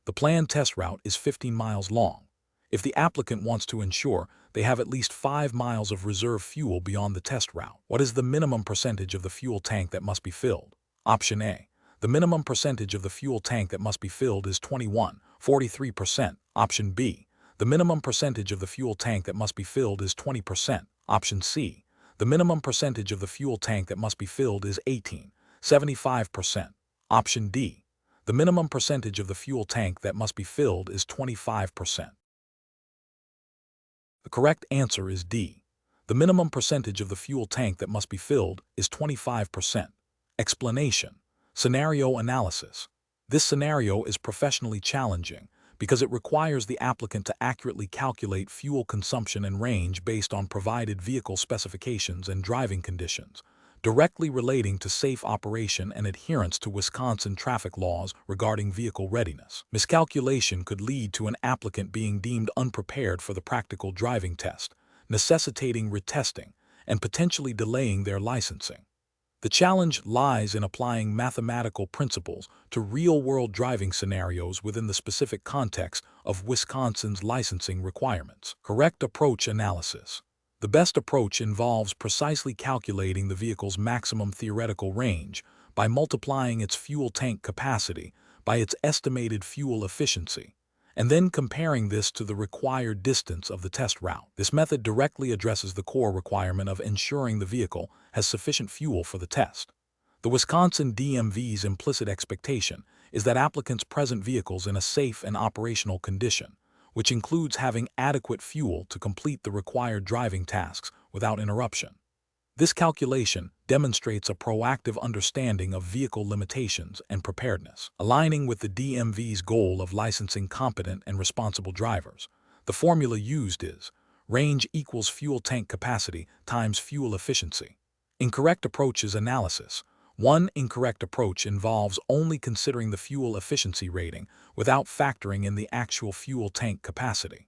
The planned test route is 15 miles long. If the applicant wants to ensure they have at least 5 miles of reserve fuel beyond the test route, what is the minimum percentage of the fuel tank that must be filled? Option A. The minimum percentage of the fuel tank that must be filled is 21.43%. Option B. The minimum percentage of the fuel tank that must be filled is 20%. Option C. The minimum percentage of the fuel tank that must be filled is 18.75%. Option D. The minimum percentage of the fuel tank that must be filled is 25%. The correct answer is D. The minimum percentage of the fuel tank that must be filled is 25%. Explanation. Scenario analysis. This scenario is professionally challenging because it requires the applicant to accurately calculate fuel consumption and range based on provided vehicle specifications and driving conditions, directly relating to safe operation and adherence to Wisconsin traffic laws regarding vehicle readiness. Miscalculation could lead to an applicant being deemed unprepared for the practical driving test, necessitating retesting and potentially delaying their licensing. The challenge lies in applying mathematical principles to real-world driving scenarios within the specific context of Wisconsin's licensing requirements. Correct approach analysis. The best approach involves precisely calculating the vehicle's maximum theoretical range by multiplying its fuel tank capacity by its estimated fuel efficiency, and then comparing this to the required distance of the test route. This method directly addresses the core requirement of ensuring the vehicle has sufficient fuel for the test. The Wisconsin DMV's implicit expectation is that applicants present vehicles in a safe and operational condition, which includes having adequate fuel to complete the required driving tasks without interruption. This calculation demonstrates a proactive understanding of vehicle limitations and preparedness. Aligning with the DMV's goal of licensing competent and responsible drivers, the formula used is range equals fuel tank capacity times fuel efficiency. Incorrect approaches analysis. One incorrect approach involves only considering the fuel efficiency rating without factoring in the actual fuel tank capacity.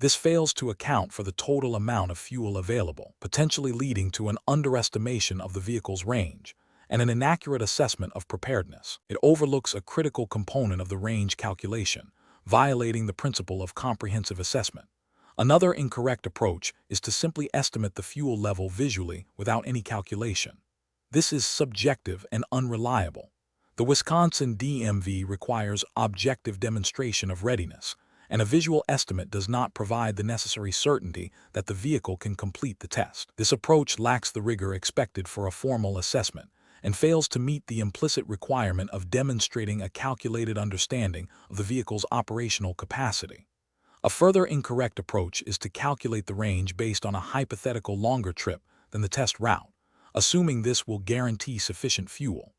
This fails to account for the total amount of fuel available, potentially leading to an underestimation of the vehicle's range and an inaccurate assessment of preparedness. It overlooks a critical component of the range calculation, violating the principle of comprehensive assessment. Another incorrect approach is to simply estimate the fuel level visually without any calculation. This is subjective and unreliable. The Wisconsin DMV requires objective demonstration of readiness, and a visual estimate does not provide the necessary certainty that the vehicle can complete the test. This approach lacks the rigor expected for a formal assessment and fails to meet the implicit requirement of demonstrating a calculated understanding of the vehicle's operational capacity. A further incorrect approach is to calculate the range based on a hypothetical longer trip than the test route, assuming this will guarantee sufficient fuel.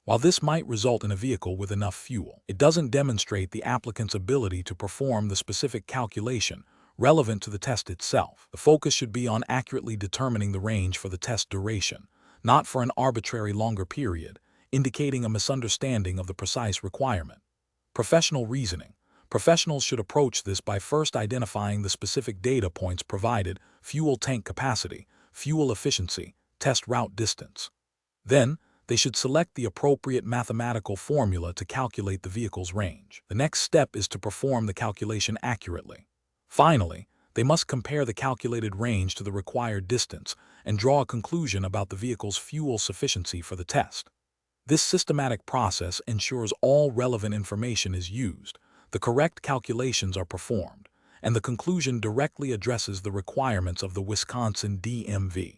While this might result in a vehicle with enough fuel, it doesn't demonstrate the applicant's ability to perform the specific calculation relevant to the test itself. The focus should be on accurately determining the range for the test duration, not for an arbitrary longer period, indicating a misunderstanding of the precise requirement. Professional reasoning. Professionals should approach this by first identifying the specific data points provided: fuel tank capacity, fuel efficiency, test route distance. Then, they should select the appropriate mathematical formula to calculate the vehicle's range. The next step is to perform the calculation accurately. Finally, they must compare the calculated range to the required distance and draw a conclusion about the vehicle's fuel sufficiency for the test. This systematic process ensures all relevant information is used, the correct calculations are performed, and the conclusion directly addresses the requirements of the Wisconsin DMV.